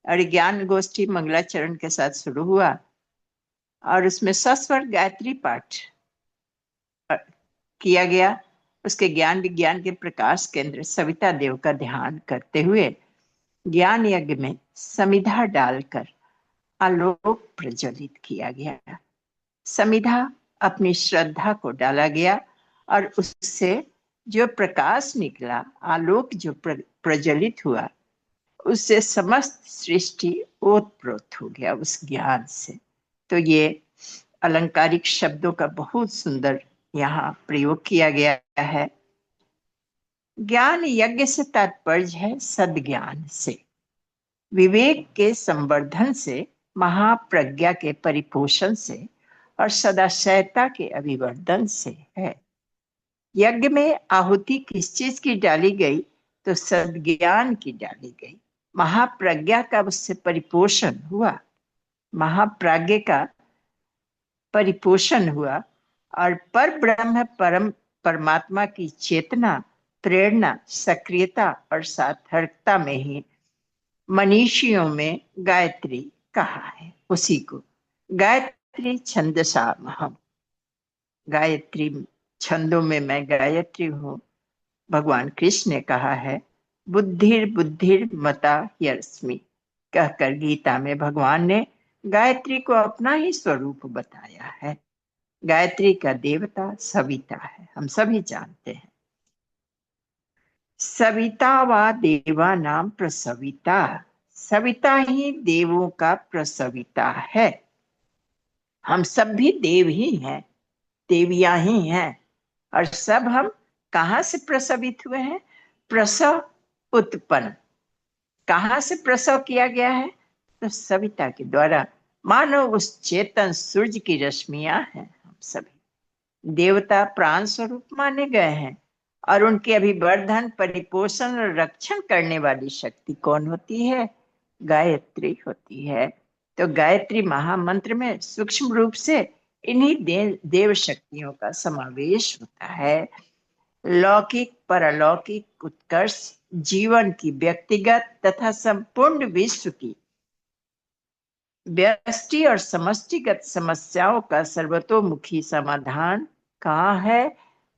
और ज्ञान गोष्ठी मंगलाचरण के साथ शुरू हुआ और उसमें सस्वर गायत्री पाठ किया गया। उसके ज्ञान विज्ञान के प्रकाश केंद्र सविता देव का ध्यान करते हुए ज्ञान यज्ञ में समिधा डालकर आलोक प्रज्वलित किया गया। समिधा अपनी श्रद्धा को डाला गया और उससे जो प्रकाश निकला, आलोक जो प्रज्वलित हुआ, उससे समस्त सृष्टि ओतप्रोत हो गया उस ज्ञान से। तो ये अलंकारिक शब्दों का बहुत सुंदर यहाँ प्रयोग किया गया है। ज्ञान यज्ञ से तात्पर्य है सद्ज्ञान से, विवेक के संवर्धन से, महाप्रज्ञा के परिपोषण से और सदाशयता के अभिवर्धन से है। यज्ञ में आहुति किस चीज की डाली गई? तो सद्ज्ञान की डाली गई। महाप्रज्ञा का उससे परिपोषण हुआ, महाप्राज्ञ का परिपोषण हुआ और पर ब्रह्म परम परमात्मा की चेतना, प्रेरणा, सक्रियता और सार्थकता में ही मनीषियों में गायत्री कहा है। उसी को गायत्री छंदसामहम, गायत्री छंदों में मैं गायत्री हूँ। भगवान कृष्ण ने कहा है बुद्धिर बुद्धिर मता यस्मि, कहकर गीता में भगवान ने गायत्री को अपना ही स्वरूप बताया है। गायत्री का देवता सविता है, हम सभी जानते हैं। सविता व देवा नाम प्रसविता, सविता ही देवों का प्रसविता है। हम सब भी देव ही हैं, देवियां ही हैं। और सब हम कहाँ से प्रसवित हुए हैं? प्रसव उत्पन्न, कहाँ से प्रसव किया गया है? तो सविता के द्वारा। मानो उस चेतन सूर्य की रश्मियां हैं हम सभी। देवता प्राण स्वरूप माने गए हैं और उनके अभिवर्धन, परिपोषण और रक्षण करने वाली शक्ति कौन होती है? गायत्री होती है। तो गायत्री महामंत्र में सूक्ष्म रूप से इन्हीं देव शक्तियों का समावेश होता है। लौकिक परलौकिक उत्कर्ष, जीवन की व्यक्तिगत तथा संपूर्ण विश्व की व्यष्टि और समष्टिगत समस्याओं का सर्वतोमुखी समाधान कहाँ है?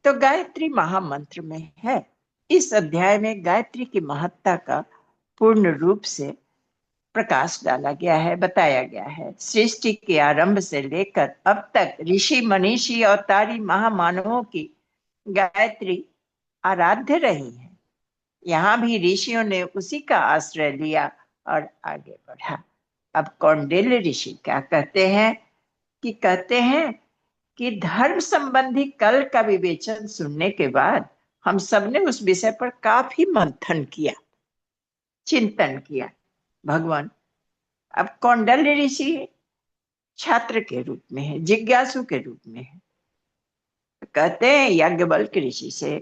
तो गायत्री महामंत्र में है। इस अध्याय में गायत्री की महत्ता का पूर्ण रूप से प्रकाश डाला गया है, बताया गया है। सृष्टि के आरंभ से लेकर अब तक ऋषि मनीषी अवतारी महामानवों की गायत्री आराध्य रही है। यहाँ भी ऋषियों ने उसी का आश्रय लिया और आगे बढ़ा। अब कौंडिल्य ऋषि क्या कहते हैं कि धर्म संबंधी कल का विवेचन सुनने के बाद हम सबने उस विषय पर काफी मंथन किया, चिंतन किया। भगवान अब कौंडिल्य ऋषि छात्र के रूप में है, जिज्ञासु के रूप में है। कहते हैं याज्ञवल्क्य ऋषि से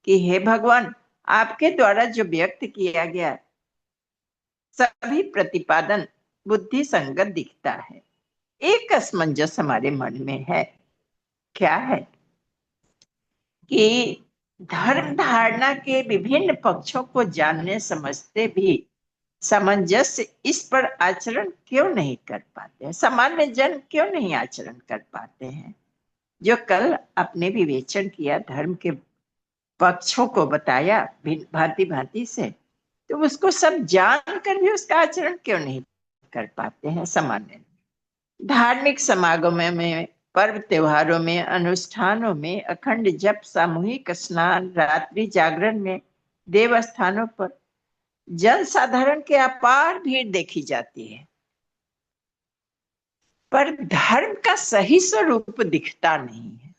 कि हे भगवान, आपके द्वारा जो व्यक्त किया गया सभी प्रतिपादन बुद्धि संगत दिखता है। एक असमंजस हमारे मन में है। क्या है? कि धर्म धारणा के विभिन्न पक्षों को जानने समझते भी सामंजस्य इस पर आचरण क्यों नहीं कर पाते हैं? सामान्य जन क्यों नहीं आचरण कर पाते हैं? जो कल आपने विवेचन किया, धर्म के पक्षों को बताया भांति भांति से, तो उसको सब जान कर भी उसका आचरण क्यों नहीं कर पाते हैं? सामान्य धार्मिक समागमों में, पर्व त्योहारों में, अनुष्ठानों में, अखंड जप, सामूहिक स्नान, रात्रि जागरण में, देव स्थानों पर जन साधारण के अपार भीड़ देखी जाती है, पर धर्म का सही स्वरूप दिखता नहीं है।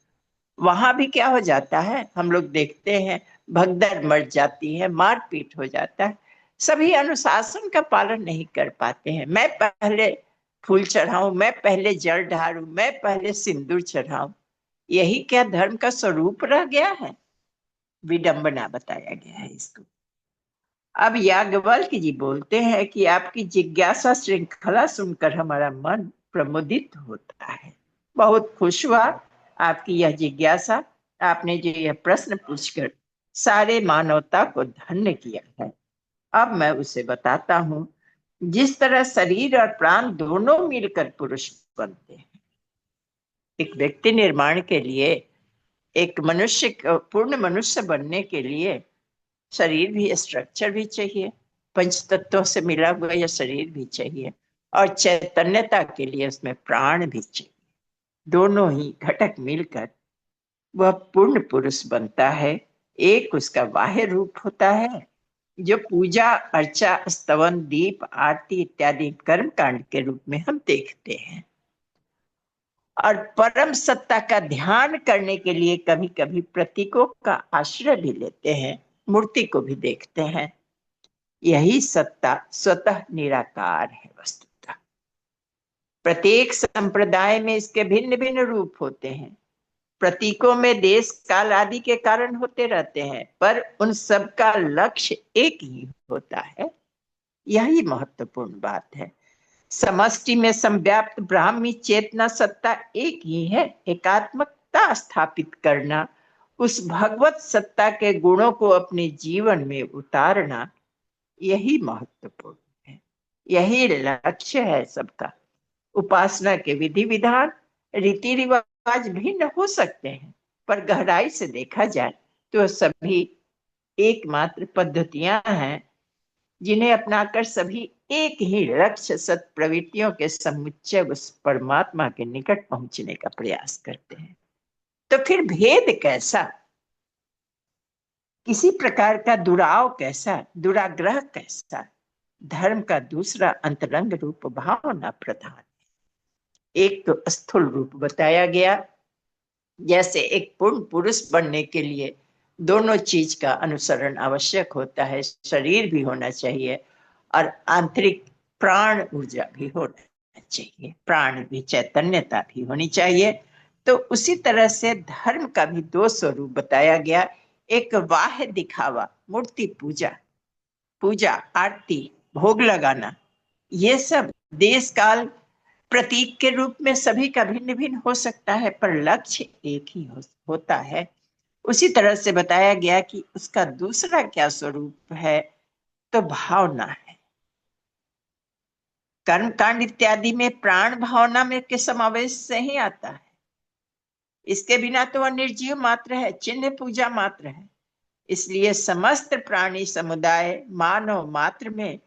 वहां भी क्या हो जाता है? हम लोग देखते हैं भगदड़ मच जाती है, मारपीट हो जाता है। सभी अनुशासन का पालन नहीं कर पाते हैं। मैं पहले फूल चढ़ाऊं, मैं पहले जल ढारूं, मैं पहले सिंदूर चढ़ाऊं, यही क्या धर्म का स्वरूप रह गया है? विडंबना बताया गया है इसको। अब याज्ञवल्क्य जी बोलते हैं कि आपकी जिज्ञासा श्रृंखला सुनकर हमारा मन प्रमुदित होता है। बहुत खुश हुआ आपकी यह जिज्ञासा। आपने जो यह प्रश्न पूछकर सारे मानवता को धन्य किया है। अब मैं उसे बताता हूँ। जिस तरह शरीर और प्राण दोनों मिलकर पुरुष बनते हैं, एक व्यक्ति निर्माण के लिए, एक मनुष्य, पूर्ण मनुष्य बनने के लिए शरीर भी, स्ट्रक्चर भी चाहिए, पंच तत्वों से मिला हुआ यह शरीर भी चाहिए, और चैतन्यता के लिए उसमें प्राण भी चाहिए। दोनों ही घटक मिलकर वह पूर्ण पुरुष बनता है। एक उसका बाह्य रूप होता है, जो पूजा अर्चा स्तवन दीप आरती इत्यादि कर्म कांड के रूप में हम देखते हैं। और परम सत्ता का ध्यान करने के लिए कभी कभी प्रतीकों का आश्रय भी लेते हैं, मूर्ति को भी देखते हैं। यही सत्ता स्वतः निराकार है वस्तुतः। प्रत्येक संप्रदाय में इसके भिन्न भिन्न रूप होते हैं। प्रतीकों में देश काल आदि के कारण होते रहते हैं, पर उन सब का लक्ष्य एक ही होता है। यही महत्वपूर्ण बात है। समष्टि में संव्याप्त ब्राह्मी चेतना सत्ता एक ही है। एकात्मकता स्थापित करना, उस भगवत सत्ता के गुणों को अपने जीवन में उतारना, यही महत्वपूर्ण है। यही लक्ष्य है सबका। उपासना के विधि विधान रीति रिवाज भिन्न हो सकते हैं, पर गहराई से देखा जाए तो सभी एकमात्र पद्धतियां हैं जिन्हें अपनाकर सभी एक ही लक्ष्य सत प्रवृत्तियों के समुच्चय उस परमात्मा के निकट पहुंचने का प्रयास करते हैं। तो फिर भेद कैसा, किसी प्रकार का दुराव कैसा, दुराग्रह कैसा? धर्म का दूसरा अंतरंग रूप भावना प्रधान। एक तो स्थूल रूप बताया गया, जैसे एक पूर्ण पुरुष बनने के लिए दोनों चीज का अनुसरण आवश्यक होता है। शरीर भी होना चाहिए और आंतरिक प्राण ऊर्जा भी होना चाहिए, प्राण भी, चैतन्यता भी होनी चाहिए। तो उसी तरह से धर्म का भी दो स्वरूप बताया गया। एक बाह्य दिखावा, मूर्ति पूजा, पूजा आरती, भोग लगाना, ये सब देश काल प्रतीक के रूप में सभी का भिन्न भिन्न हो सकता है, पर लक्ष्य एक ही होता है। उसी तरह से बताया गया कि उसका दूसरा क्या स्वरूप है, तो भावना है। कर्म कांड इत्यादि में प्राण भावना में के समावेश से ही आता है। इसके बिना तो वह निर्जीव मात्र है, चिन्ह पूजा मात्र है। इसलिए समस्त प्राणी समुदाय मानव मात्र में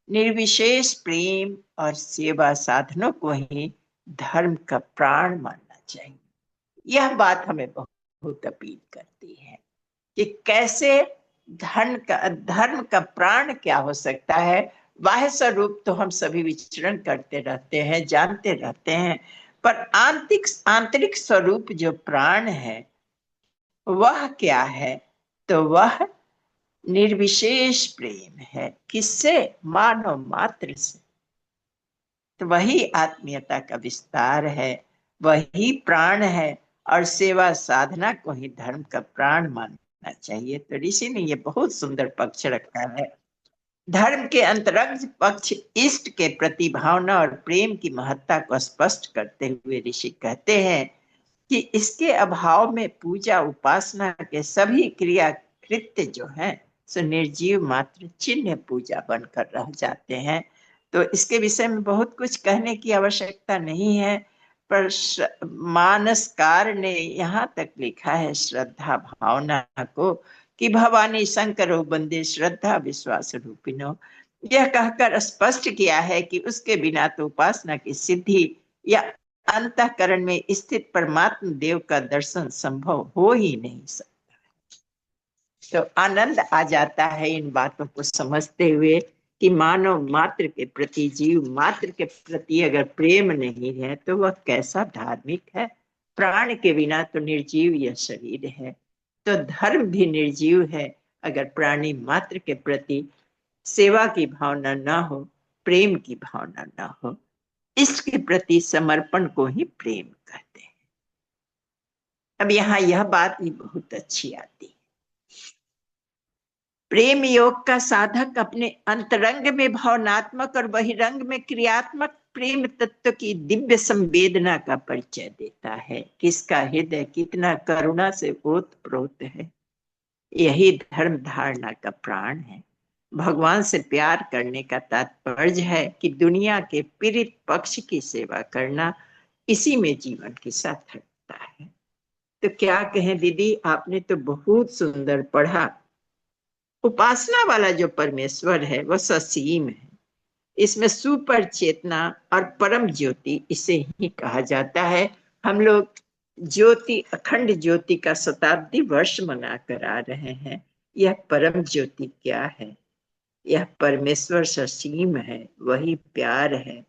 निर्विशेष प्रेम और सेवा साधनों को ही धर्म का प्राण मानना चाहिए। यह बात हमें बहुत अपील करती है कि कैसे धर्म का प्राण क्या हो सकता है। बाह्य स्वरूप तो हम सभी विचरण करते रहते हैं, जानते रहते हैं, पर आंतरिक स्वरूप जो प्राण है वह क्या है, तो वह निर्विशेष प्रेम है। किससे? मानव मात्र से। तो वही आत्मीयता का विस्तार है, वही प्राण है, और सेवा साधना को ही धर्म का प्राण मानना चाहिए। तो ऋषि ने ये बहुत सुंदर पक्ष रखा है। धर्म के अंतरंग पक्ष इष्ट के प्रति भावना और प्रेम की महत्ता को स्पष्ट करते हुए ऋषि कहते हैं कि इसके अभाव में पूजा उपासना के सभी क्रिया कृत्य जो हैं सो निर्जीव मात्र चिन्ह पूजा बनकर रह जाते हैं। तो इसके विषय में बहुत कुछ कहने की आवश्यकता नहीं है, पर मानसकार ने यहाँ तक लिखा है श्रद्धा भावना को कि भवानी शंकरो बंदे श्रद्धा विश्वास रूपिनो। यह कहकर स्पष्ट किया है कि उसके बिना तो उपासना की सिद्धि या अंतःकरण में स्थित परमात्मा देव का दर्शन संभव हो ही नहीं सकता। तो आनंद आ जाता है इन बातों को समझते हुए कि मानव मात्र के प्रति, जीव मात्र के प्रति अगर प्रेम नहीं है तो वह कैसा धार्मिक है। प्राण के बिना तो निर्जीव यह शरीर है। तो धर्म भी निर्जीव है अगर प्राणी मात्र के प्रति सेवा की भावना ना हो, प्रेम की भावना ना हो। इसके प्रति समर्पण को ही प्रेम कहते हैं। अब यहाँ यह बात भी बहुत अच्छी आती है। प्रेम योग का साधक अपने अंतरंग में भावनात्मक और बहिरंग में क्रियात्मक प्रेम तत्व की दिव्य संवेदना का परिचय देता है। किसका हृदय कितना करुणा से ओतप्रोत है। यही धर्म धारणा का प्राण है। भगवान से प्यार करने का तात्पर्य है कि दुनिया के पीड़ित पक्ष की सेवा करना, इसी में जीवन की सार्थकता है। तो क्या कहें दीदी, आपने तो बहुत सुंदर पढ़ा। उपासना वाला जो परमेश्वर है वह ससीम है। इसमें सुपर चेतना और परम ज्योति इसे ही कहा जाता है। हम लोग ज्योति, अखंड ज्योति का शताब्दी वर्ष मना कर आ रहे हैं। यह परम ज्योति क्या है? यह परमेश्वर ससीम है, वही प्यार है।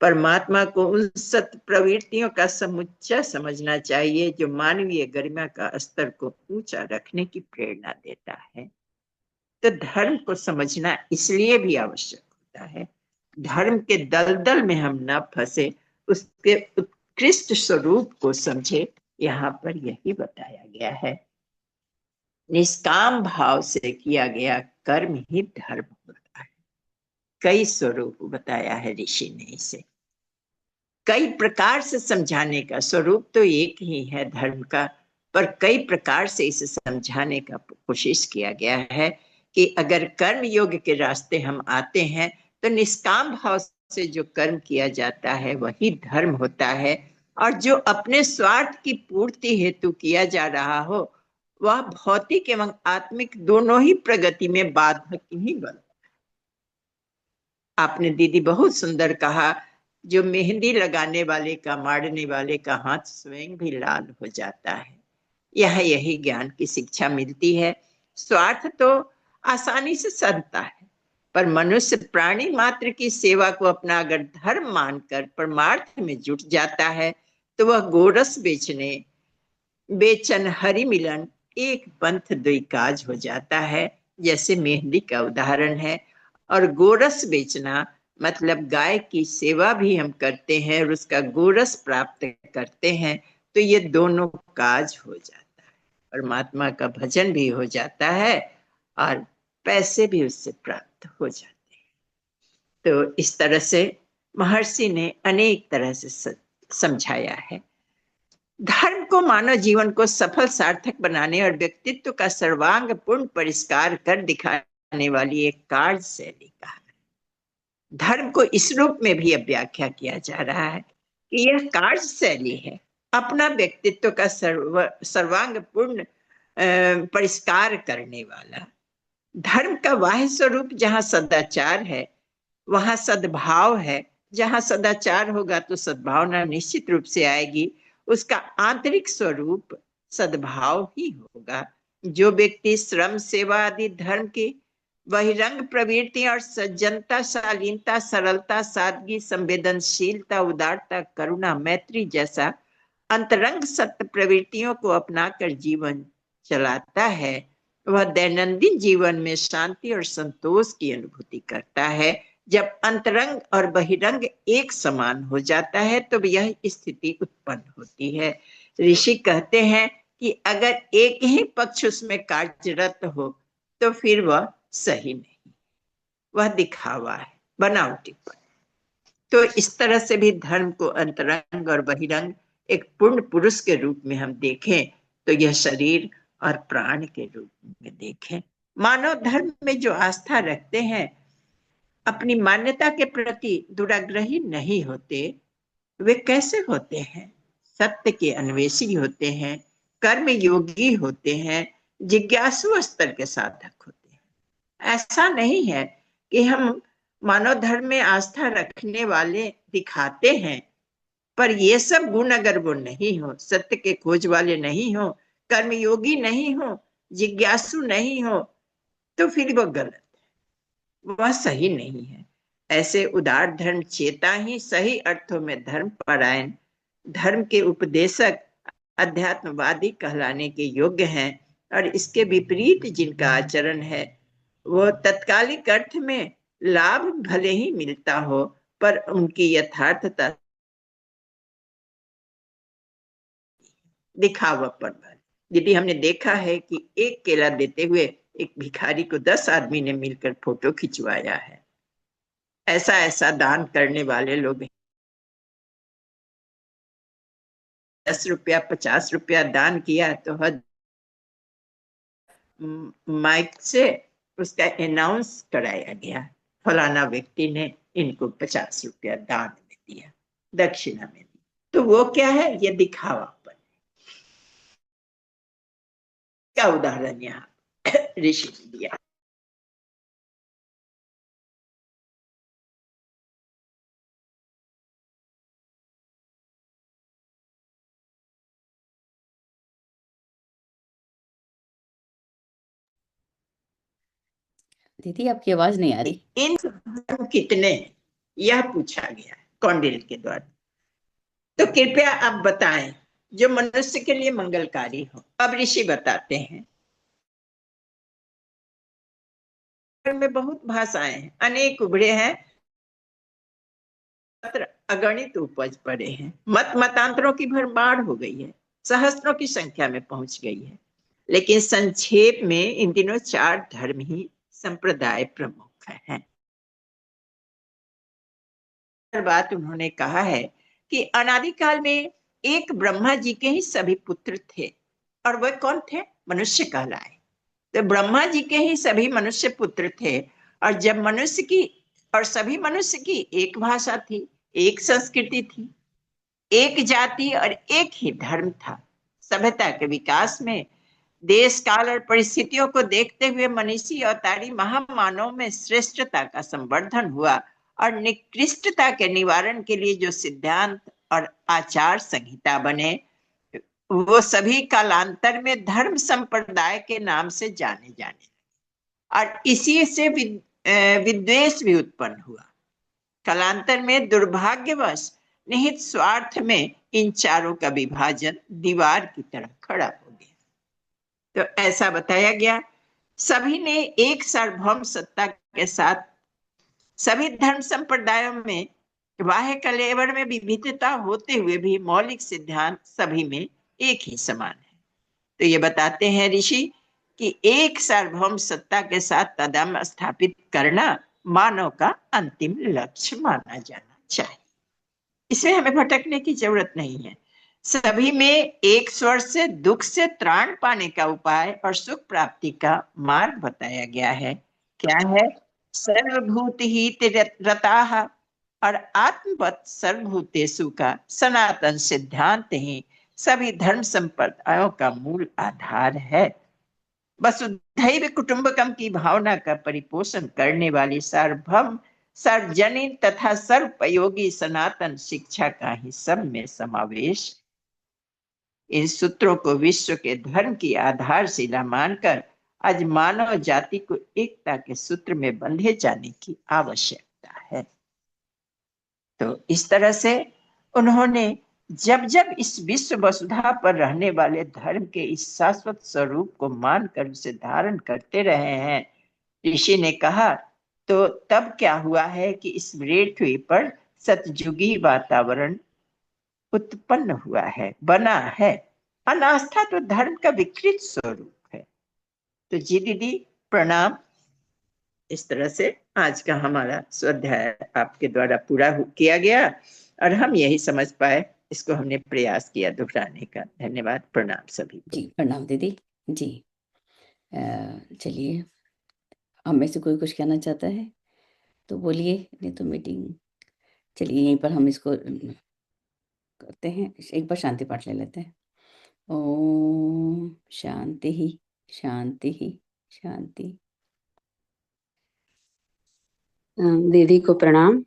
परमात्मा को उन सत प्रवृत्तियों का समुच्चय समझना चाहिए जो मानवीय गरिमा का स्तर को ऊंचा रखने की प्रेरणा देता है। तो धर्म को समझना इसलिए भी आवश्यक होता है, धर्म के दलदल में हम न फंसे, उसके उत्कृष्ट स्वरूप को समझे। यहाँ पर यही बताया गया है, निष्काम भाव से किया गया कर्म ही धर्म होता है। कई स्वरूप बताया है ऋषि ने इसे, कई प्रकार से समझाने का। स्वरूप तो एक ही है धर्म का, पर कई प्रकार से इसे समझाने का कोशिश किया गया है कि अगर कर्म योग के रास्ते हम आते हैं तो निष्काम भाव से जो कर्म किया जाता है वही धर्म होता है, और जो अपने स्वार्थ की पूर्ति हेतु किया जा रहा हो वह भौतिक एवं आत्मिक दोनों ही प्रगति में बाधक ही बन। आपने दीदी बहुत सुंदर कहा, जो मेहंदी लगाने वाले का, मारने वाले का हाथ स्वयं भी लाल हो जाता है। यही ज्ञान की शिक्षा मिलती है। स्वार्थ तो आसानी से सधता है, पर मनुष्य प्राणी मात्र की सेवा को अपना अगर धर्म मानकर परमार्थ में जुट जाता है तो वह गोरस बेचने, बेचन हरि मिलन, एक पंथ दुई काज हो जाता है। जैसे मेहंदी का उदाहरण है, और गोरस बेचना मतलब गाय की सेवा भी हम करते हैं और उसका गोरस प्राप्त करते हैं, तो ये दोनों काज हो जाता है। परमात्मा का भजन भी हो जाता है और पैसे भी उससे प्राप्त हो जाते हैं। तो इस तरह से महर्षि ने अनेक तरह से समझाया है। धर्म को मानव जीवन को सफल सार्थक बनाने और व्यक्तित्व का सर्वांग पूर्ण परिष्कार कर दिखाने वाली एक कार्य शैली का है। धर्म को इस रूप में भी अब व्याख्या किया जा रहा है कि यह कार्य शैली है, अपना व्यक्तित्व का सर्वांग पूर्ण परिष्कार करने वाला। धर्म का वाह्य स्वरूप जहाँ सदाचार है वहां सद्भाव है। जहां सदाचार होगा तो सद्भावना निश्चित रूप से आएगी। उसका आंतरिक स्वरूप सद्भाव ही होगा। जो व्यक्ति श्रम सेवा आदि धर्म की बहिरंग प्रवृत्ति और सज्जनता, शालीनता, सरलता, सादगी, संवेदनशीलता, उदारता, करुणा, मैत्री जैसा अंतरंग सत्य प्रवृत्तियों को अपनाकर जीवन चलाता है, वह दैनंदिन जीवन में शांति और संतोष की अनुभूति करता है। जब अंतरंग और बहिरंग एक समान हो जाता है तो यह स्थिति उत्पन्न होती है। ऋषि कहते हैं कि अगर एक ही पक्ष उसमें कार्यरत हो तो फिर वह सही नहीं, वह दिखावा है, बनावटीपन। तो इस तरह से भी धर्म को अंतरंग और बहिरंग एक पूर्ण पुरुष के रूप में हम देखें तो यह शरीर और प्राण के रूप में देखें। मानव धर्म में जो आस्था रखते हैं, अपनी मान्यता के प्रति दुराग्रही नहीं होते, वे कैसे होते हैं? सत्य के अन्वेषी होते हैं, कर्म योगी होते हैं, जिज्ञासु स्तर के साधक होते हैं। ऐसा नहीं है कि हम मानव धर्म में आस्था रखने वाले दिखाते हैं, पर ये सब गुण अगर वो नहीं हो, सत्य के खोज वाले नहीं हो, कर्मयोगी नहीं हो, जिज्ञासु नहीं हो, तो फिर वो गलत, वह सही नहीं है। ऐसे उदार धर्म चेता ही सही अर्थों में धर्म परायण, धर्म के उपदेशक, अध्यात्मवादी कहलाने के योग्य हैं। और इसके विपरीत जिनका आचरण है वो तत्कालिक अर्थ में लाभ भले ही मिलता हो, पर उनकी यथार्थता दिखावापन वाली। यदि हमने देखा है कि एक केला देते हुए एक भिखारी को 10 आदमी ने मिलकर फोटो खिंचवाया है। ऐसा ऐसा दान करने वाले लोग हैं। 10 रुपया 50 रुपया दान किया तो हर माइक से उसका अनाउंस कराया गया, फलाना व्यक्ति ने इनको 50 रुपया दान में दिया, दक्षिणा में दी। तो वो क्या है? ये दिखावापन का उदाहरण यहाँ ऋषि ने दिया। दीदी आपकी आवाज नहीं आ रही। इन धर्म कितने हैं, यह पूछा गया है कौंडिन्य के द्वारा। तो कृपया आप बताएं जो मनुष्य के लिए मंगलकारी हो। अब ऋषि बताते हैं, में बहुत भाषाएं हैं, अनेक उभरे हैं, अगणित उपज पड़े हैं, मत मतांतरों की भरमार हो गई है, सहस्त्रों की संख्या में पहुंच गई है। लेकिन संक्षेप में इन दिनों 4 धर्म ही संप्रदाय प्रमुख हैं। बात उन्होंने कहा है कि अनादिकाल में एक ब्रह्मा जी के ही सभी पुत्र थे, और वह कौन थे? मनुष्य कहलाए। तो ब्रह्मा जी के ही सभी मनुष्य पुत्र थे, और जब मनुष्य की और सभी मनुष्य की एक भाषा थी, एक संस्कृति थी, एक जाति और एक ही धर्म था। सभ्यता के विकास में देश काल और परिस्थितियों को देखते हुए मनीषी अवतारी महामानव में श्रेष्ठता का संवर्धन हुआ, और निकृष्टता के निवारण के लिए जो सिद्धांत और आचार संहिता बने, वो सभी कालांतर में धर्म संप्रदाय के नाम से जाने जाने, और इसी से विद्वेष भी उत्पन्न हुआ। कालांतर में दुर्भाग्यवश निहित स्वार्थ में इन चारों का विभाजन दीवार की तरह खड़ा हो गया। तो ऐसा बताया गया, सभी ने एक सार्वभौम सत्ता के साथ सभी धर्म संप्रदायों में बाह्य कलेवर में विविधता होते हुए भी मौलिक सिद्धांत सभी में एक ही समान है। तो ये बताते हैं ऋषि कि एक सार्वभौम सत्ता के साथ तदाम स्थापित करना मानव का अंतिम लक्ष्य माना जाना चाहिए। इसमें हमें भटकने की जरूरत नहीं है। सभी में एक स्वर से दुख से त्राण पाने का उपाय और सुख प्राप्ति का मार्ग बताया गया है। क्या है? सर्वभूत ही रताः और आत्मवत सर्वभूतेषु का सनातन सिद्धांत ही सभी धर्म संप्रदायों का मूल आधार है। वसुधैव कुटुंबकम की भावना का परिपोषण करने वाली सार्वभौम सार्वजनिक तथा सर्वोपयोगी सनातन शिक्षा का ही सब में समावेश। इन सूत्रों को विश्व के धर्म की आधारशिला मानकर आज मानव जाति को एकता के सूत्र में बंधे जाने की आवश्यकता है। तो इस तरह से उन्होंने जब जब इस विश्व वसुधा पर रहने वाले धर्म के इस शाश्वत स्वरूप को मानकर उसे धारण करते रहे हैं, ऋषि ने कहा, तो तब क्या हुआ है कि इस पृथ्वी पर सतयुगी वातावरण उत्पन्न हुआ है, बना है। अनास्था तो धर्म का विकृत स्वरूप है। तो जी दीदी प्रणाम। इस तरह से आज का हमारा स्वाध्याय आपके द्वारा पूरा किया गया, और हम यही समझ पाए, इसको हमने प्रयास किया दोहराने का। धन्यवाद, प्रणाम सभी को। जी प्रणाम दीदी जी। चलिए, हम में से कोई कुछ कहना चाहता है तो बोलिए, नहीं तो मीटिंग। चलिए यहीं पर हम इसको करते हैं, एक बार शांति पाठ ले लेते हैं। ओम शांति ही शांति ही शांति। दीदी को प्रणाम।